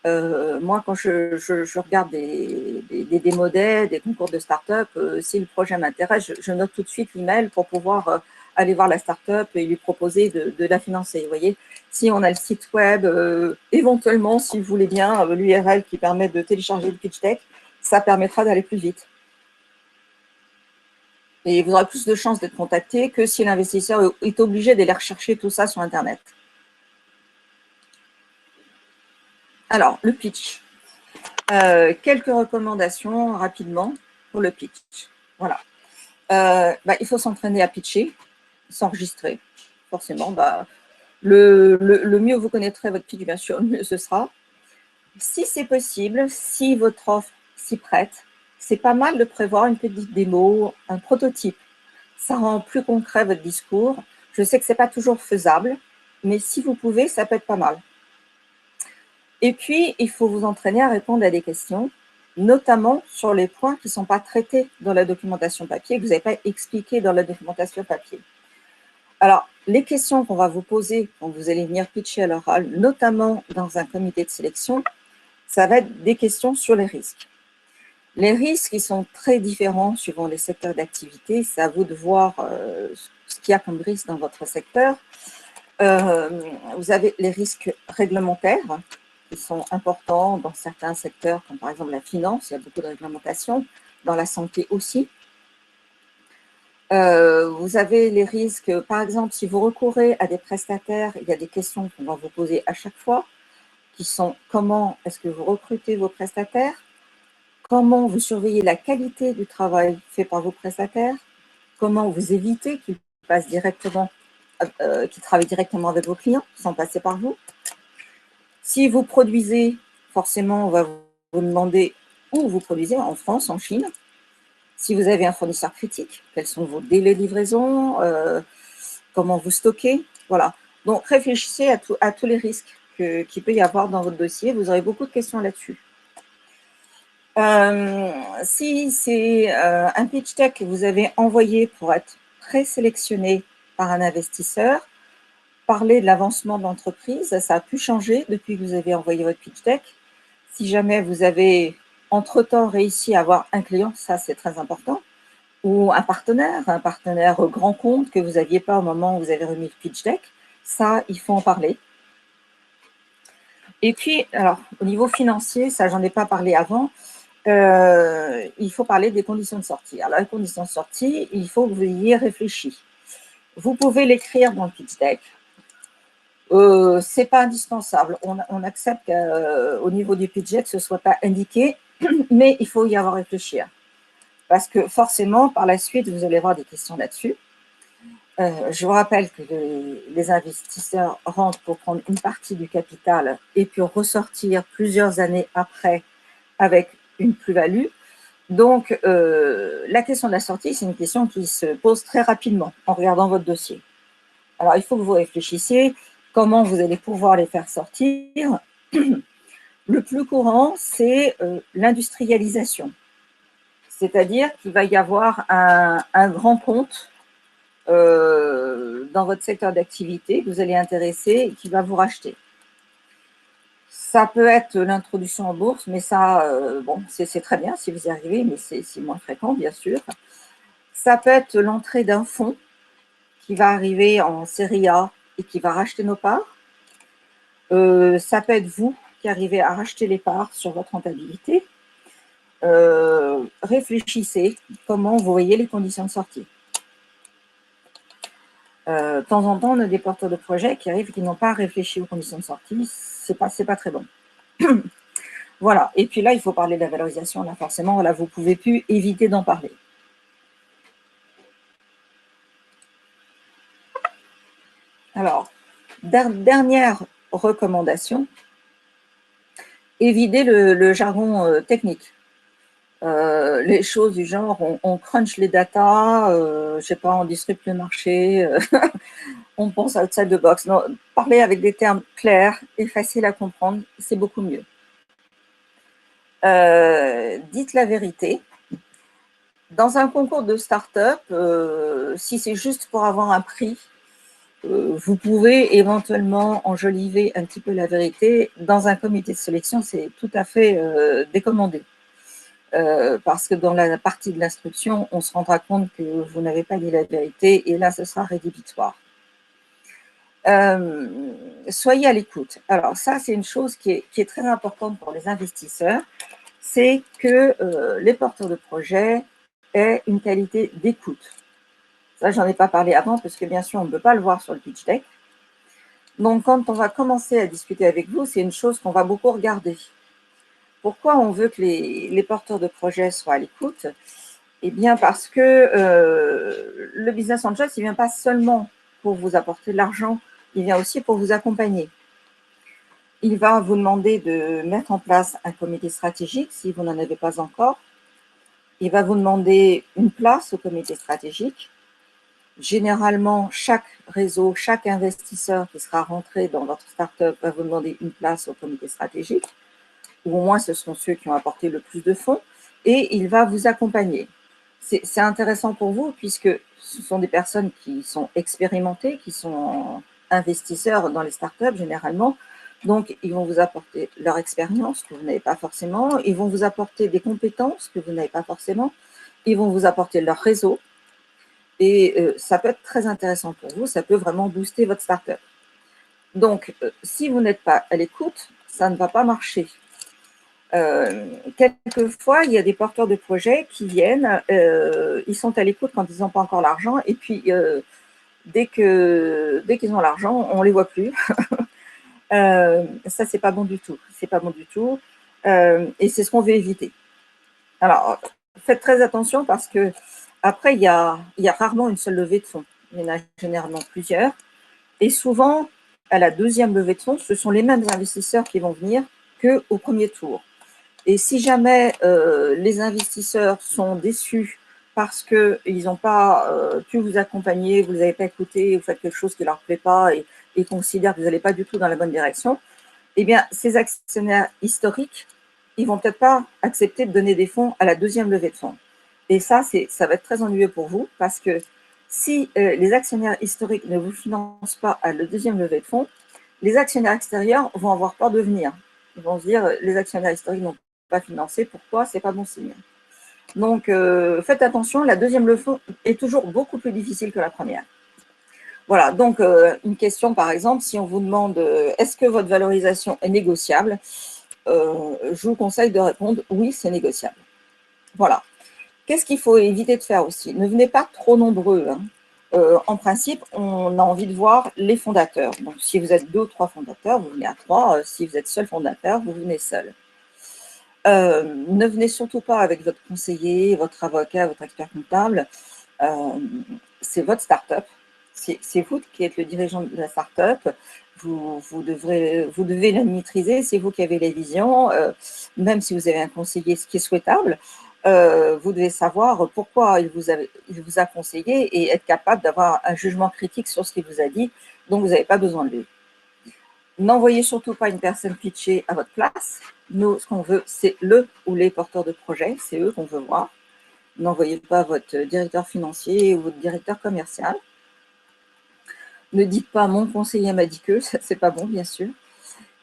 Moi, quand je regarde des démos d'aide, des concours de start-up, si le projet m'intéresse, je note tout de suite l'email pour pouvoir aller voir la start-up et lui proposer de la financer. Vous voyez, si on a le site web, éventuellement, si vous voulez bien, l'URL qui permet de télécharger le pitch deck, ça permettra d'aller plus vite. Et vous aurez plus de chances d'être contacté que si l'investisseur est obligé d'aller rechercher tout ça sur Internet. Alors, le pitch. Quelques recommandations rapidement pour le pitch. Voilà. Il faut s'entraîner à pitcher, s'enregistrer. Forcément, le mieux vous connaîtrez votre pitch, bien sûr, le mieux ce sera. Si c'est possible, si votre offre s'y prête, c'est pas mal de prévoir une petite démo, un prototype. Ça rend plus concret votre discours. Je sais que ce n'est pas toujours faisable, mais si vous pouvez, ça peut être pas mal. Et puis, il faut vous entraîner à répondre à des questions, notamment sur les points qui ne sont pas traités dans la documentation papier, que vous n'avez pas expliqué dans la documentation papier. Alors, les questions qu'on va vous poser quand vous allez venir pitcher à l'oral, notamment dans un comité de sélection, ça va être des questions sur les risques. Les risques, ils sont très différents suivant les secteurs d'activité. C'est à vous de voir ce qu'il y a comme risque dans votre secteur. Vous avez les risques réglementaires qui sont importants dans certains secteurs, comme par exemple la finance, il y a beaucoup de réglementation, dans la santé aussi. Vous avez les risques, par exemple, si vous recourez à des prestataires, il y a des questions qu'on va vous poser à chaque fois, qui sont comment est-ce que vous recrutez vos prestataires, comment vous surveillez la qualité du travail fait par vos prestataires, comment vous évitez qu'ils passent directement, qu'ils travaillent directement avec vos clients sans passer par vous. Si vous produisez, forcément, on va vous demander où vous produisez, en France, en Chine. Si vous avez un fournisseur critique, quels sont vos délais de livraison, comment vous stockez, voilà. Donc, réfléchissez à tous les risques qu'il peut y avoir dans votre dossier. Vous aurez beaucoup de questions là-dessus. Si c'est un pitch deck que vous avez envoyé pour être présélectionné par un investisseur, parler de l'avancement de l'entreprise, ça a pu changer depuis que vous avez envoyé votre pitch deck. Si jamais vous avez entre-temps réussi à avoir un client, ça c'est très important, ou un partenaire grand compte que vous n'aviez pas au moment où vous avez remis le pitch deck, ça, il faut en parler. Et puis, alors, au niveau financier, ça, j'en ai pas parlé avant, il faut parler des conditions de sortie. Alors, les conditions de sortie, il faut que vous y ayez réfléchi. Vous pouvez l'écrire dans le pitch deck. C'est pas indispensable. On accepte qu'au niveau du pitch deck, ce soit pas indiqué, mais il faut y avoir réfléchi. Parce que forcément, par la suite, vous allez avoir des questions là-dessus. Je vous rappelle que les investisseurs rentrent pour prendre une partie du capital et puis ressortir plusieurs années après avec une plus-value. Donc, la question de la sortie, c'est une question qui se pose très rapidement en regardant votre dossier. Alors, il faut que vous réfléchissiez comment vous allez pouvoir les faire sortir. Le plus courant, c'est l'industrialisation. C'est-à-dire qu'il va y avoir un grand compte dans votre secteur d'activité que vous allez intéresser et qui va vous racheter. Ça peut être l'introduction en bourse, mais ça, bon, c'est très bien si vous y arrivez, mais c'est moins fréquent, bien sûr. Ça peut être l'entrée d'un fonds qui va arriver en série A et qui va racheter nos parts. Ça peut être vous qui arrivez à racheter les parts sur votre rentabilité. Réfléchissez comment vous voyez les conditions de sortie. De temps en temps, on a des porteurs de projets qui arrivent et qui n'ont pas réfléchi aux conditions de sortie. C'est pas très bon. Voilà. Et puis là, il faut parler de la valorisation. Là, forcément, là, vous ne pouvez plus éviter d'en parler. Alors, dernière recommandation, évitez le jargon technique. les choses du genre, on crunch les datas, je sais pas, on disrupte le marché, on pense outside the box. Non, parler avec des termes clairs et faciles à comprendre, c'est beaucoup mieux. Dites la vérité. Dans un concours de start-up, si c'est juste pour avoir un prix, vous pouvez éventuellement enjoliver un petit peu la vérité. Dans un comité de sélection, c'est tout à fait décommandé. Parce que dans la partie de l'instruction, on se rendra compte que vous n'avez pas dit la vérité et là, ce sera rédhibitoire. Soyez à l'écoute. Alors ça, c'est une chose qui est très importante pour les investisseurs, c'est que les porteurs de projets aient une qualité d'écoute. Ça, j'en ai pas parlé avant parce que bien sûr, on ne peut pas le voir sur le pitch deck. Donc, quand on va commencer à discuter avec vous, c'est une chose qu'on va beaucoup regarder. Pourquoi on veut que les porteurs de projets soient à l'écoute? Eh bien, parce que le business angel, il ne vient pas seulement pour vous apporter de l'argent, il vient aussi pour vous accompagner. Il va vous demander de mettre en place un comité stratégique si vous n'en avez pas encore. Il va vous demander une place au comité stratégique. Généralement, chaque réseau, chaque investisseur qui sera rentré dans votre startup va vous demander une place au comité stratégique, ou au moins ce sont ceux qui ont apporté le plus de fonds, et il va vous accompagner. C'est intéressant pour vous puisque ce sont des personnes qui sont expérimentées, qui sont investisseurs dans les startups généralement. Donc, ils vont vous apporter leur expérience que vous n'avez pas forcément. Ils vont vous apporter des compétences que vous n'avez pas forcément. Ils vont vous apporter leur réseau. Et ça peut être très intéressant pour vous. Ça peut vraiment booster votre startup. Donc, si vous n'êtes pas à l'écoute, ça ne va pas marcher. Quelquefois, il y a des porteurs de projets qui viennent, ils sont à l'écoute quand ils n'ont pas encore l'argent, et puis dès qu'ils ont l'argent, on ne les voit plus. Ça, c'est pas bon du tout. C'est pas bon du tout. Et c'est ce qu'on veut éviter. Alors, faites très attention parce que après, il y a rarement une seule levée de fonds. Il y en a généralement plusieurs. Et souvent, à la deuxième levée de fonds, ce sont les mêmes investisseurs qui vont venir qu'au premier tour. Et si jamais les investisseurs sont déçus parce qu'ils n'ont pas pu vous accompagner, vous ne les avez pas écouté, vous faites quelque chose qui ne leur plaît pas et considèrent que vous n'allez pas du tout dans la bonne direction, eh bien, ces actionnaires historiques, ils ne vont peut-être pas accepter de donner des fonds à la deuxième levée de fonds. Et ça va être très ennuyeux pour vous parce que si les actionnaires historiques ne vous financent pas à la deuxième levée de fonds, les actionnaires extérieurs vont avoir peur de venir. Ils vont se dire, les actionnaires historiques n'ont pas financé, pourquoi? C'est pas bon signe. Donc, faites attention, la deuxième levée de fonds est toujours beaucoup plus difficile que la première. Voilà, donc une question par exemple, si on vous demande est-ce que votre valorisation est négociable, je vous conseille de répondre oui, c'est négociable. Voilà. Qu'est-ce qu'il faut éviter de faire aussi? Ne venez pas trop nombreux. Hein. En principe, on a envie de voir les fondateurs. Donc, si vous êtes 2 ou 3 fondateurs, vous venez à 3. Si vous êtes seul fondateur, vous venez seul. Ne venez surtout pas avec votre conseiller, votre avocat, votre expert comptable. C'est votre start-up. C'est vous qui êtes le dirigeant de la start-up. Vous devez la maîtriser. C'est vous qui avez les visions. Même si vous avez un conseiller, ce qui est souhaitable, vous devez savoir pourquoi il vous a conseillé et être capable d'avoir un jugement critique sur ce qu'il vous a dit. Donc, vous n'avez pas besoin de lui. N'envoyez surtout pas une personne pitcher à votre place. Nous, ce qu'on veut, c'est le ou les porteurs de projet. C'est eux qu'on veut voir. N'envoyez pas votre directeur financier ou votre directeur commercial. Ne dites pas mon conseiller m'a dit que, c'est pas bon, bien sûr.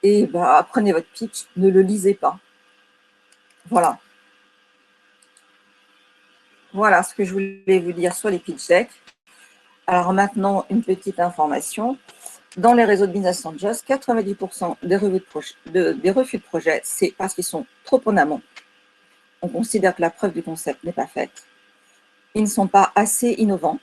Et prenez votre pitch, ne le lisez pas. Voilà. Voilà ce que je voulais vous dire sur les pitch decks. Alors maintenant, une petite information. Dans les réseaux de Business Angels, 90% des refus de projet, c'est parce qu'ils sont trop en amont. On considère que la preuve du concept n'est pas faite. Ils ne sont pas assez innovants.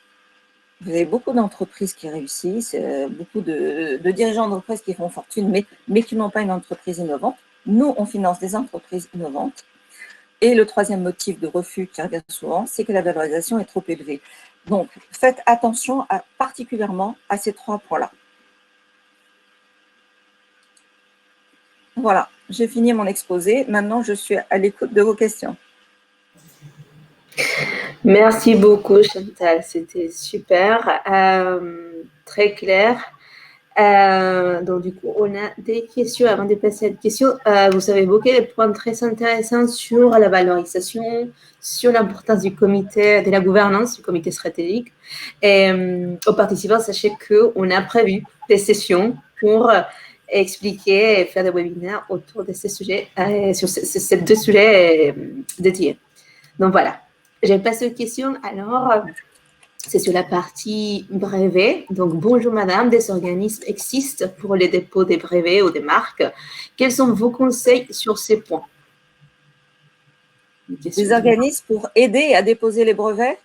Vous avez beaucoup d'entreprises qui réussissent, beaucoup de dirigeants d'entreprises qui font fortune, mais qui n'ont pas une entreprise innovante. Nous, on finance des entreprises innovantes. Et le troisième motif de refus qui revient souvent, c'est que la valorisation est trop élevée. Donc, faites attention particulièrement à ces 3 points-là. Voilà, j'ai fini mon exposé. Maintenant, je suis à l'écoute de vos questions. Merci beaucoup, Chantal. C'était super, très clair. Donc, du coup, on a des questions. Avant de passer à la question, vous avez évoqué des points très intéressants sur la valorisation, sur l'importance du comité, de la gouvernance du comité stratégique. Et aux participants, sachez qu'on a prévu des sessions pour expliquer et faire des webinaires autour de ces sujets, sur ces deux sujets dédiés. Donc, voilà. Je passe aux questions. Alors, c'est sur la partie brevet. Donc, bonjour madame, des organismes existent pour les dépôts des brevets ou des marques. Quels sont vos conseils sur ces points? Des organismes pour aider à déposer les brevets.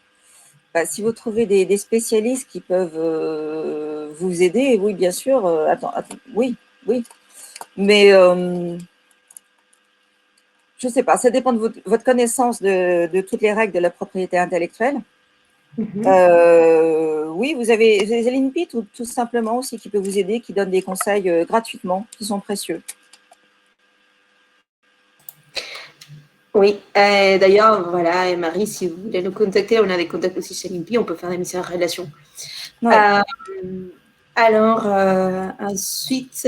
Si vous trouvez des spécialistes qui peuvent vous aider, oui, bien sûr. Oui. Mais je ne sais pas, ça dépend de votre connaissance de toutes les règles de la propriété intellectuelle. Oui, vous avez l'INPI tout simplement aussi qui peut vous aider, qui donne des conseils gratuitement, qui sont précieux. Oui, d'ailleurs, voilà, et Marie, si vous voulez nous contacter, on a des contacts aussi chez l'INPI, on peut faire des mises en relation. Ouais. Alors, ensuite,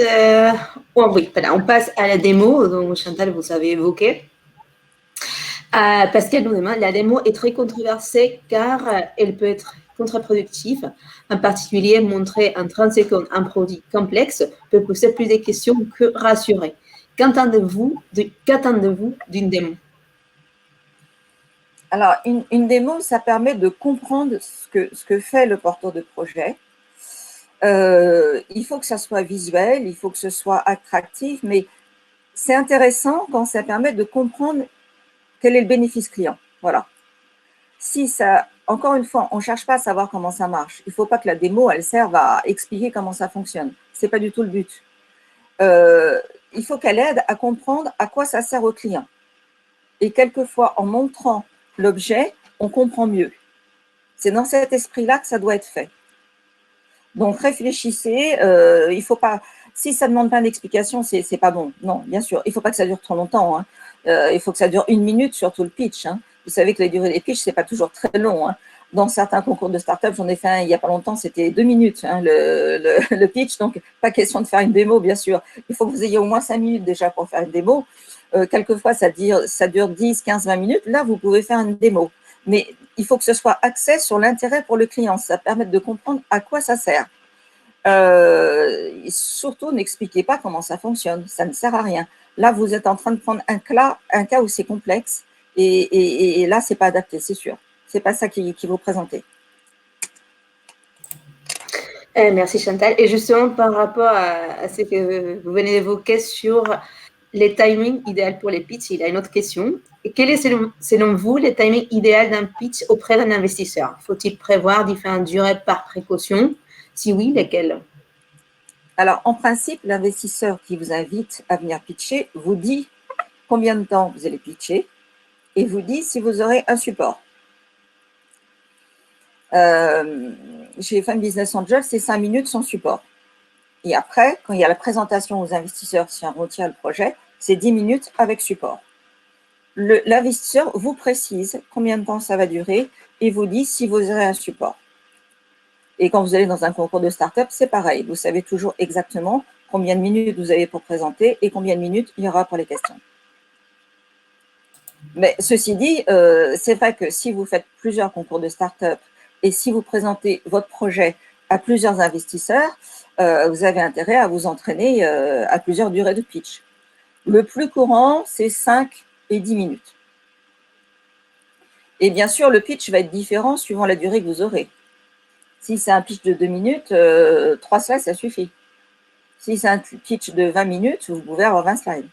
oui, voilà, on passe à la démo, dont Chantal, vous avez évoqué. Parce qu'elle nous demande, la démo est très controversée car elle peut être contre-productive. En particulier, montrer en 30 secondes un produit complexe peut poser plus de questions que rassurer. Qu'attendez-vous d'une démo? Alors, une démo, ça permet de comprendre ce que fait le porteur de projet. Il faut que ça soit visuel, il faut que ce soit attractif, mais c'est intéressant quand ça permet de comprendre quel est le bénéfice client. Voilà. Encore une fois, on ne cherche pas à savoir comment ça marche. Il ne faut pas que la démo, elle serve à expliquer comment ça fonctionne. Ce n'est pas du tout le but. Il faut qu'elle aide à comprendre à quoi ça sert au client. Et quelquefois, en montrant l'objet, on comprend mieux. C'est dans cet esprit-là que ça doit être fait. Donc, réfléchissez. Il faut pas. Si ça ne demande pas d'explication, c'est pas bon. Non, bien sûr. Il ne faut pas que ça dure trop longtemps. Hein. Il faut que ça dure 1 minute, surtout le pitch. Hein. Vous savez que la durée des pitchs, ce n'est pas toujours très long. Hein. Dans certains concours de start-up, j'en ai fait un il n'y a pas longtemps, c'était 2 minutes hein, le pitch. Donc, pas question de faire une démo, bien sûr. Il faut que vous ayez au moins 5 minutes déjà pour faire une démo. Quelquefois, ça dure 10, 15, 20 minutes. Là, vous pouvez faire une démo. Mais il faut que ce soit axé sur l'intérêt pour le client. Ça permet de comprendre à quoi ça sert. Surtout, n'expliquez pas comment ça fonctionne. Ça ne sert à rien. Là, vous êtes en train de prendre un cas où c'est complexe. Et là, ce n'est pas adapté, c'est sûr. Ce n'est pas ça qui vous présentez. Merci Chantal. Et justement, par rapport à ce que vous venez d'évoquer sur les timings idéaux pour les pitchs, il y a une autre question. Et quel est selon vous le timing idéal d'un pitch auprès d'un investisseur? Faut-il prévoir différentes durées par précaution? Si oui, lesquelles? Alors, en principe, l'investisseur qui vous invite à venir pitcher vous dit combien de temps vous allez pitcher et vous dit si vous aurez un support. Chez Fund Business Angel, c'est 5 minutes sans support. Et après, quand il y a la présentation aux investisseurs, si on retient le projet, c'est 10 minutes avec support. L'investisseur vous précise combien de temps ça va durer et vous dit si vous aurez un support. Et quand vous allez dans un concours de start-up, c'est pareil. Vous savez toujours exactement combien de minutes vous avez pour présenter et combien de minutes il y aura pour les questions. Mais ceci dit, c'est vrai que si vous faites plusieurs concours de start-up et si vous présentez votre projet à plusieurs investisseurs, vous avez intérêt à vous entraîner à plusieurs durées de pitch. Le plus courant, c'est 5 et 10 minutes. Et bien sûr, le pitch va être différent suivant la durée que vous aurez. Si c'est un pitch de 2 minutes, 3 slides, ça suffit. Si c'est un pitch de 20 minutes, vous pouvez avoir 20 slides.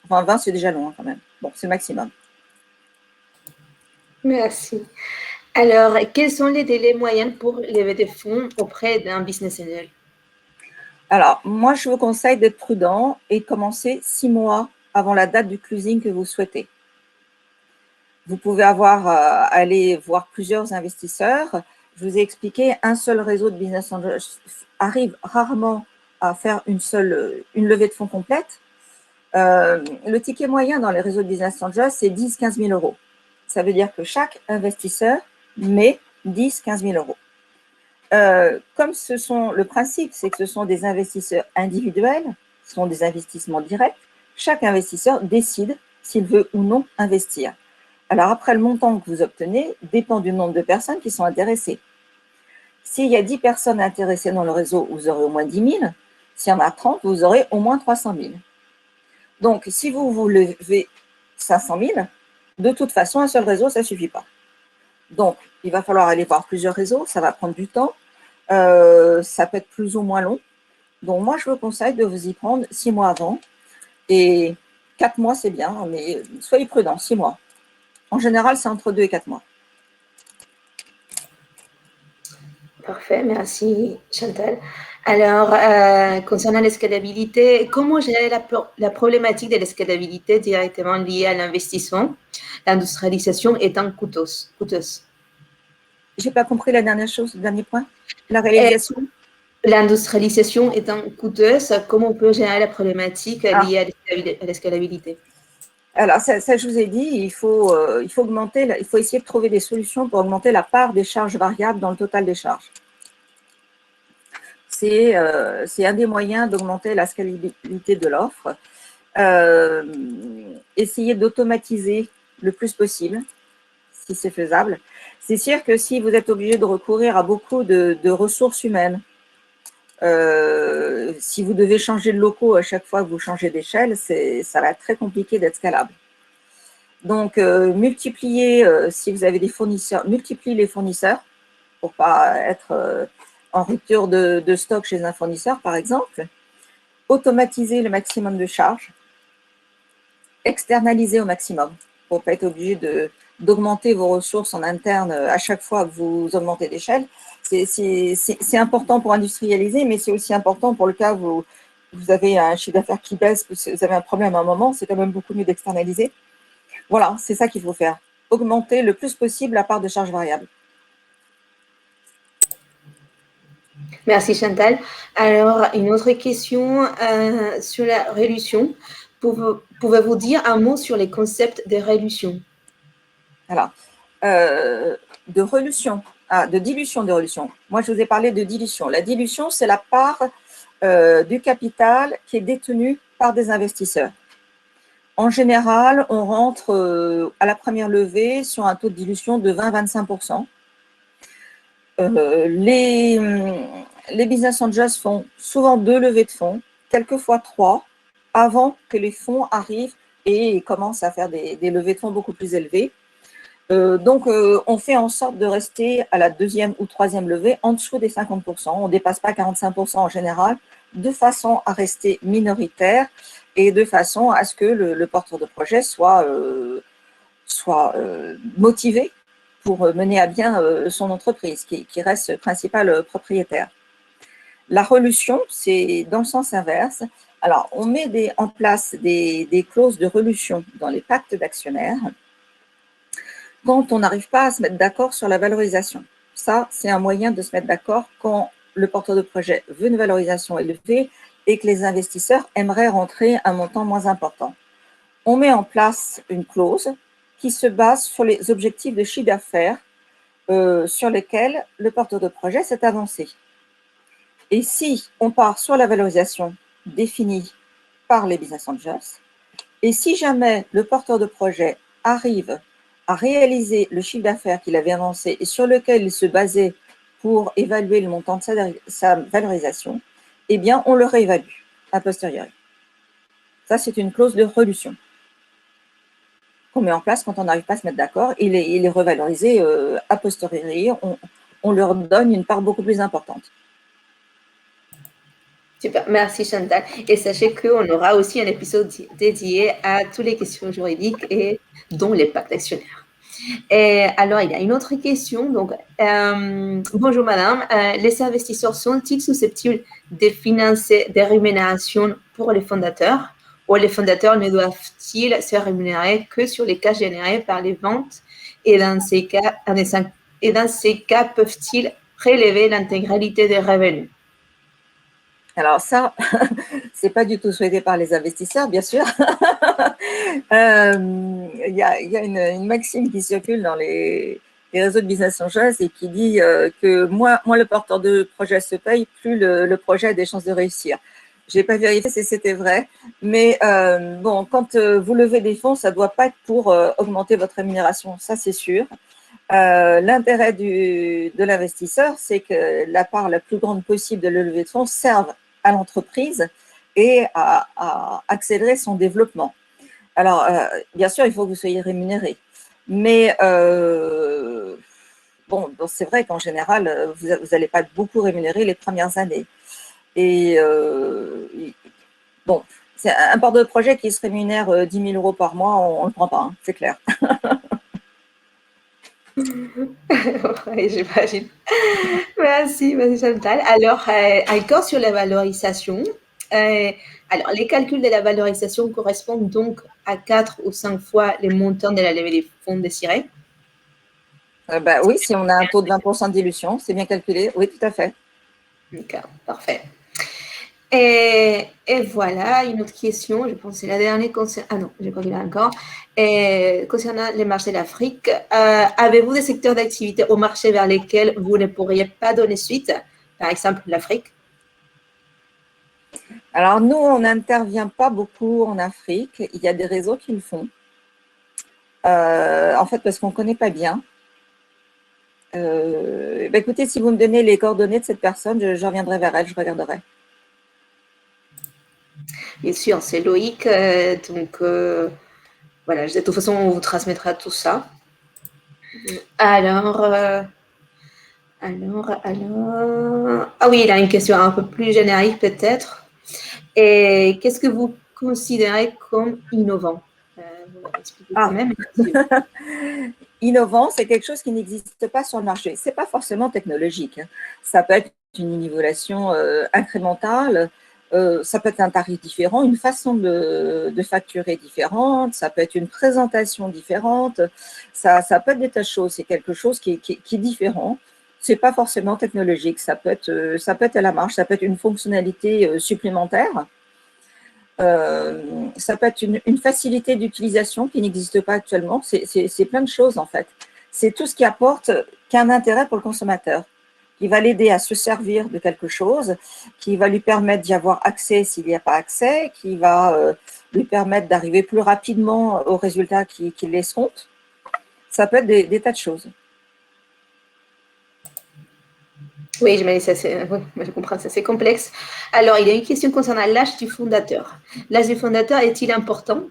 Enfin, 20, c'est déjà long hein, quand même. Bon, c'est le maximum. Merci. Alors, quels sont les délais moyens pour lever des fonds auprès d'un business angel? Alors, moi, je vous conseille d'être prudent et de commencer 6 mois avant la date du closing que vous souhaitez. Vous pouvez aller voir plusieurs investisseurs. Je vous ai expliqué, un seul réseau de business angels arrive rarement à faire une levée de fonds complète. Le ticket moyen dans les réseaux de business angels, c'est 10 000 à 15 000 euros. Ça veut dire que chaque investisseur met 10 000 à 15 000 euros. Comme le principe, c'est que ce sont des investisseurs individuels, ce sont des investissements directs, chaque investisseur décide s'il veut ou non investir. Alors après, le montant que vous obtenez dépend du nombre de personnes qui sont intéressées. S'il y a 10 personnes intéressées dans le réseau, vous aurez au moins 10 000. S'il y en a 30, vous aurez au moins 300 000. Donc, si vous levez 500 000, de toute façon, un seul réseau, ça ne suffit pas. Donc, il va falloir aller voir plusieurs réseaux, ça va prendre du temps, ça peut être plus ou moins long. Donc, moi, je vous conseille de vous y prendre 6 mois avant. Et 4 mois, c'est bien, mais soyez prudents, 6 mois. En général, c'est entre 2 et 4 mois. Parfait, merci Chantal. Alors, concernant l'escalabilité, comment gérer la problématique de l'escalabilité directement liée à l'investissement, l'industrialisation étant coûteuse? Je n'ai pas compris la dernière chose, le dernier point. La réalisation. L'industrialisation étant coûteuse, comment on peut gérer la problématique liée à l'escalabilité? Alors, ça, je vous ai dit, il faut essayer de trouver des solutions pour augmenter la part des charges variables dans le total des charges. C'est un des moyens d'augmenter la scalabilité de l'offre. Essayer d'automatiser le plus possible, si c'est faisable. C'est sûr que si vous êtes obligé de recourir à beaucoup de ressources humaines, si vous devez changer de locaux à chaque fois que vous changez d'échelle, ça va être très compliqué d'être scalable. Donc, si vous avez des fournisseurs, multipliez les fournisseurs pour ne pas être en rupture de stock chez un fournisseur, par exemple. Automatisez le maximum de charges. Externaliser au maximum pour ne pas être obligé d'augmenter vos ressources en interne à chaque fois que vous augmentez d'échelle. C'est important pour industrialiser, mais c'est aussi important pour le cas où vous avez un chiffre d'affaires qui baisse, vous avez un problème à un moment, c'est quand même beaucoup mieux d'externaliser. Voilà, c'est ça qu'il faut faire. Augmenter le plus possible la part de charges variables. Merci Chantal. Alors, une autre question sur la réduction. Pouvez-vous dire un mot sur les concepts de réduction? Alors, de réduction, de dilution de réduction. Moi, je vous ai parlé de dilution. La dilution, c'est la part du capital qui est détenu par des investisseurs. En général, on rentre à la première levée sur un taux de dilution de 20-25%. Les business angels font souvent 2 levées de fonds, quelquefois 3, avant que les fonds arrivent et commencent à faire des levées de fonds beaucoup plus élevées. Donc, on fait en sorte de rester à la 2e ou 3e levée en dessous des 50%. On ne dépasse pas 45% en général, de façon à rester minoritaire et de façon à ce que le porteur de projet soit motivé pour mener à bien son entreprise, qui reste principal propriétaire. La relution, c'est dans le sens inverse. Alors, on met en place des clauses de relution dans les pactes d'actionnaires quand on n'arrive pas à se mettre d'accord sur la valorisation. Ça, c'est un moyen de se mettre d'accord quand le porteur de projet veut une valorisation élevée et que les investisseurs aimeraient rentrer un montant moins important. On met en place une clause qui se base sur les objectifs de chiffre d'affaires sur lesquels le porteur de projet s'est avancé. Et si on part sur la valorisation définie par les business angels, et si jamais le porteur de projet arrive à réaliser le chiffre d'affaires qu'il avait avancé et sur lequel il se basait pour évaluer le montant de sa valorisation, eh bien, on le réévalue a posteriori. Ça, c'est une clause de relution qu'on met en place quand on n'arrive pas à se mettre d'accord. Il est revalorisé a posteriori. On leur donne une part beaucoup plus importante. Super, merci Chantal. Et sachez qu'on aura aussi un épisode dédié à toutes les questions juridiques et dont les pactes actionnaires. Et alors, il y a une autre question. Donc, bonjour madame, les investisseurs sont-ils susceptibles de financer des rémunérations pour les fondateurs ou les fondateurs ne doivent-ils se rémunérer que sur les cas générés par les ventes et dans ces cas peuvent-ils prélever l'intégralité des revenus? Alors ça, c'est pas du tout souhaité par les investisseurs, bien sûr. Il y a une maxime qui circule dans les réseaux de business angels et qui dit que moins le porteur de projet se paye, plus le projet a des chances de réussir. Je n'ai pas vérifié si c'était vrai, mais bon, quand vous levez des fonds, ça ne doit pas être pour augmenter votre rémunération, ça c'est sûr. L'intérêt de l'investisseur, c'est que la part la plus grande possible de la levée de fonds serve à l'entreprise et à accélérer son développement. Alors, bien sûr, il faut que vous soyez rémunéré. Mais bon, c'est vrai qu'en général, vous n'allez pas être beaucoup rémunéré les premières années. Et bon, c'est un porteur de projet qui se rémunère 10 000 € par mois, on ne le prend pas, hein, c'est clair. Oui, j'imagine. Merci, merci Chantal. Alors, encore sur la valorisation. Alors, les calculs de la valorisation correspondent donc à 4 ou 5 fois les montants de la levée des fonds désirés. Oui, si on a un taux de 20% de dilution, c'est bien calculé. Oui, tout à fait. D'accord, parfait. Et voilà, une autre question, je pense que c'est la dernière. Ah non, je crois qu'il y en a encore. Concernant les marchés d'Afrique, avez-vous des secteurs d'activité au marché vers lesquels vous ne pourriez pas donner suite? Par exemple, l'Afrique. Alors, nous, on n'intervient pas beaucoup en Afrique. Il y a des réseaux qui le font. En fait, parce qu'on ne connaît pas bien. Écoutez, si vous me donnez les coordonnées de cette personne, je reviendrai vers elle, je regarderai. Bien sûr, c'est Loïc. Donc, voilà, de toute façon, on vous transmettra tout ça. Alors, ah oui, il a une question un peu plus générique peut-être. Et qu'est-ce que vous considérez comme innovant? Vous l'avez expliqué quand même. Innovant, c'est quelque chose qui n'existe pas sur le marché. Ce n'est pas forcément technologique. Ça peut être une innovation incrémentale, ça peut être un tarif différent, une façon de facturer différente, ça peut être une présentation différente, ça peut être des tas de choses. C'est quelque chose qui est différent. Ce n'est pas forcément technologique. Ça peut être à la marge, ça peut être une fonctionnalité supplémentaire. Ça peut être une facilité d'utilisation qui n'existe pas actuellement. C'est plein de choses, en fait. C'est tout ce qui apporte qu'un intérêt pour le consommateur, qui va l'aider à se servir de quelque chose, qui va lui permettre d'y avoir accès s'il n'y a pas accès, qui va lui permettre d'arriver plus rapidement aux résultats qu'il escompte. Ça peut être des tas de choses. Oui, oui, je comprends, c'est assez complexe. Alors, il y a une question concernant l'âge du fondateur. L'âge du fondateur est-il important?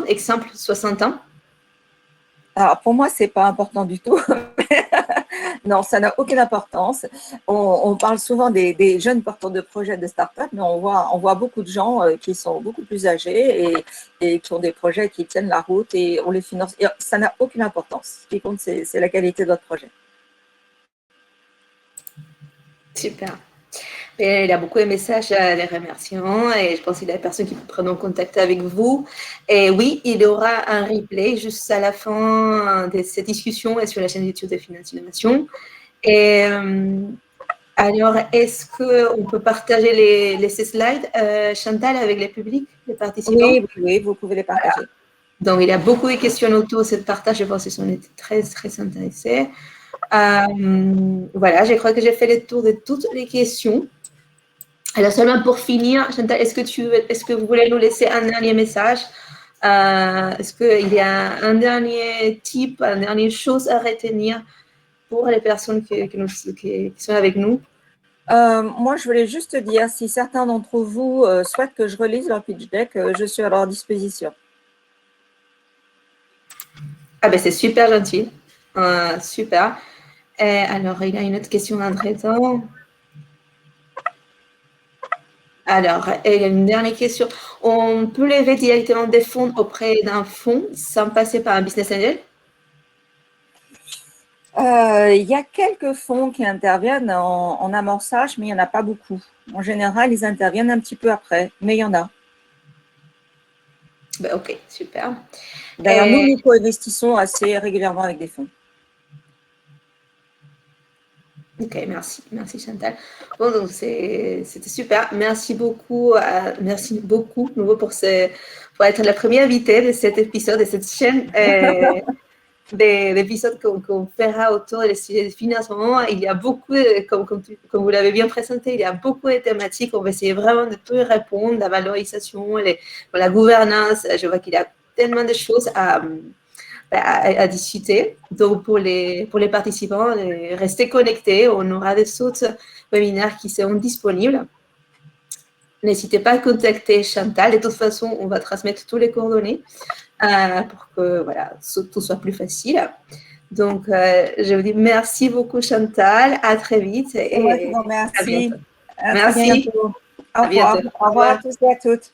Exemple, 60 ans. Alors, pour moi, ce n'est pas important du tout. Non, ça n'a aucune importance. On parle souvent des jeunes porteurs de projets de start-up, mais on voit beaucoup de gens qui sont beaucoup plus âgés et qui ont des projets qui tiennent la route et on les finance. Et ça n'a aucune importance. Ce qui compte, c'est la qualité de votre projet. Super. Et il a beaucoup de messages, des remerciements, et je pense qu'il y a des personnes qui prennent contact avec vous. Et oui, il y aura un replay juste à la fin de cette discussion et sur la chaîne YouTube de Finance Innovation. Et alors, est-ce qu'on peut partager ces slides, Chantal, avec le public, les participants? Oui, vous pouvez les partager. Voilà. Donc, il y a beaucoup de questions autour de ce partage. Je pense qu'ils ont été très, très intéressés. Voilà, je crois que j'ai fait le tour de toutes les questions. Alors, seulement pour finir, Chantal, est-ce que vous voulez nous laisser un dernier message? Est-ce qu'il y a un dernier tip, une dernière chose à retenir pour les personnes qui sont avec nous? Moi, je voulais juste dire, si certains d'entre vous souhaitent que je relise leur pitch deck, je suis à leur disposition. Ah ben c'est super gentil. Super. Alors, il y a une autre question d'André-Temps. Alors, il y a une dernière question. On peut lever directement des fonds auprès d'un fonds sans passer par un business angel? Il y a quelques fonds qui interviennent en amorçage, mais il n'y en a pas beaucoup. En général, ils interviennent un petit peu après, mais il y en a. Ben, ok, super. D'ailleurs, nous co-investissons assez régulièrement avec des fonds. Ok, merci Chantal. Bon, donc c'était super. Merci beaucoup nouveau pour être la première invitée de cet épisode, de cette chaîne d'épisodes qu'on fera autour des sujets de financement. Il y a beaucoup, comme vous l'avez bien présenté, il y a beaucoup de thématiques. On va essayer vraiment de tout y répondre, la valorisation, la gouvernance. Je vois qu'il y a tellement de choses à discuter. Donc, pour les participants, restez connectés. On aura des autres webinaires qui seront disponibles. N'hésitez pas à contacter Chantal. De toute façon, on va transmettre tous les coordonnées pour que voilà, tout soit plus facile. Donc, je vous dis merci beaucoup, Chantal. À très vite. C'est moi qui vous remercie. À bientôt. À Merci. très bientôt. Au revoir. Au revoir à tous et à toutes.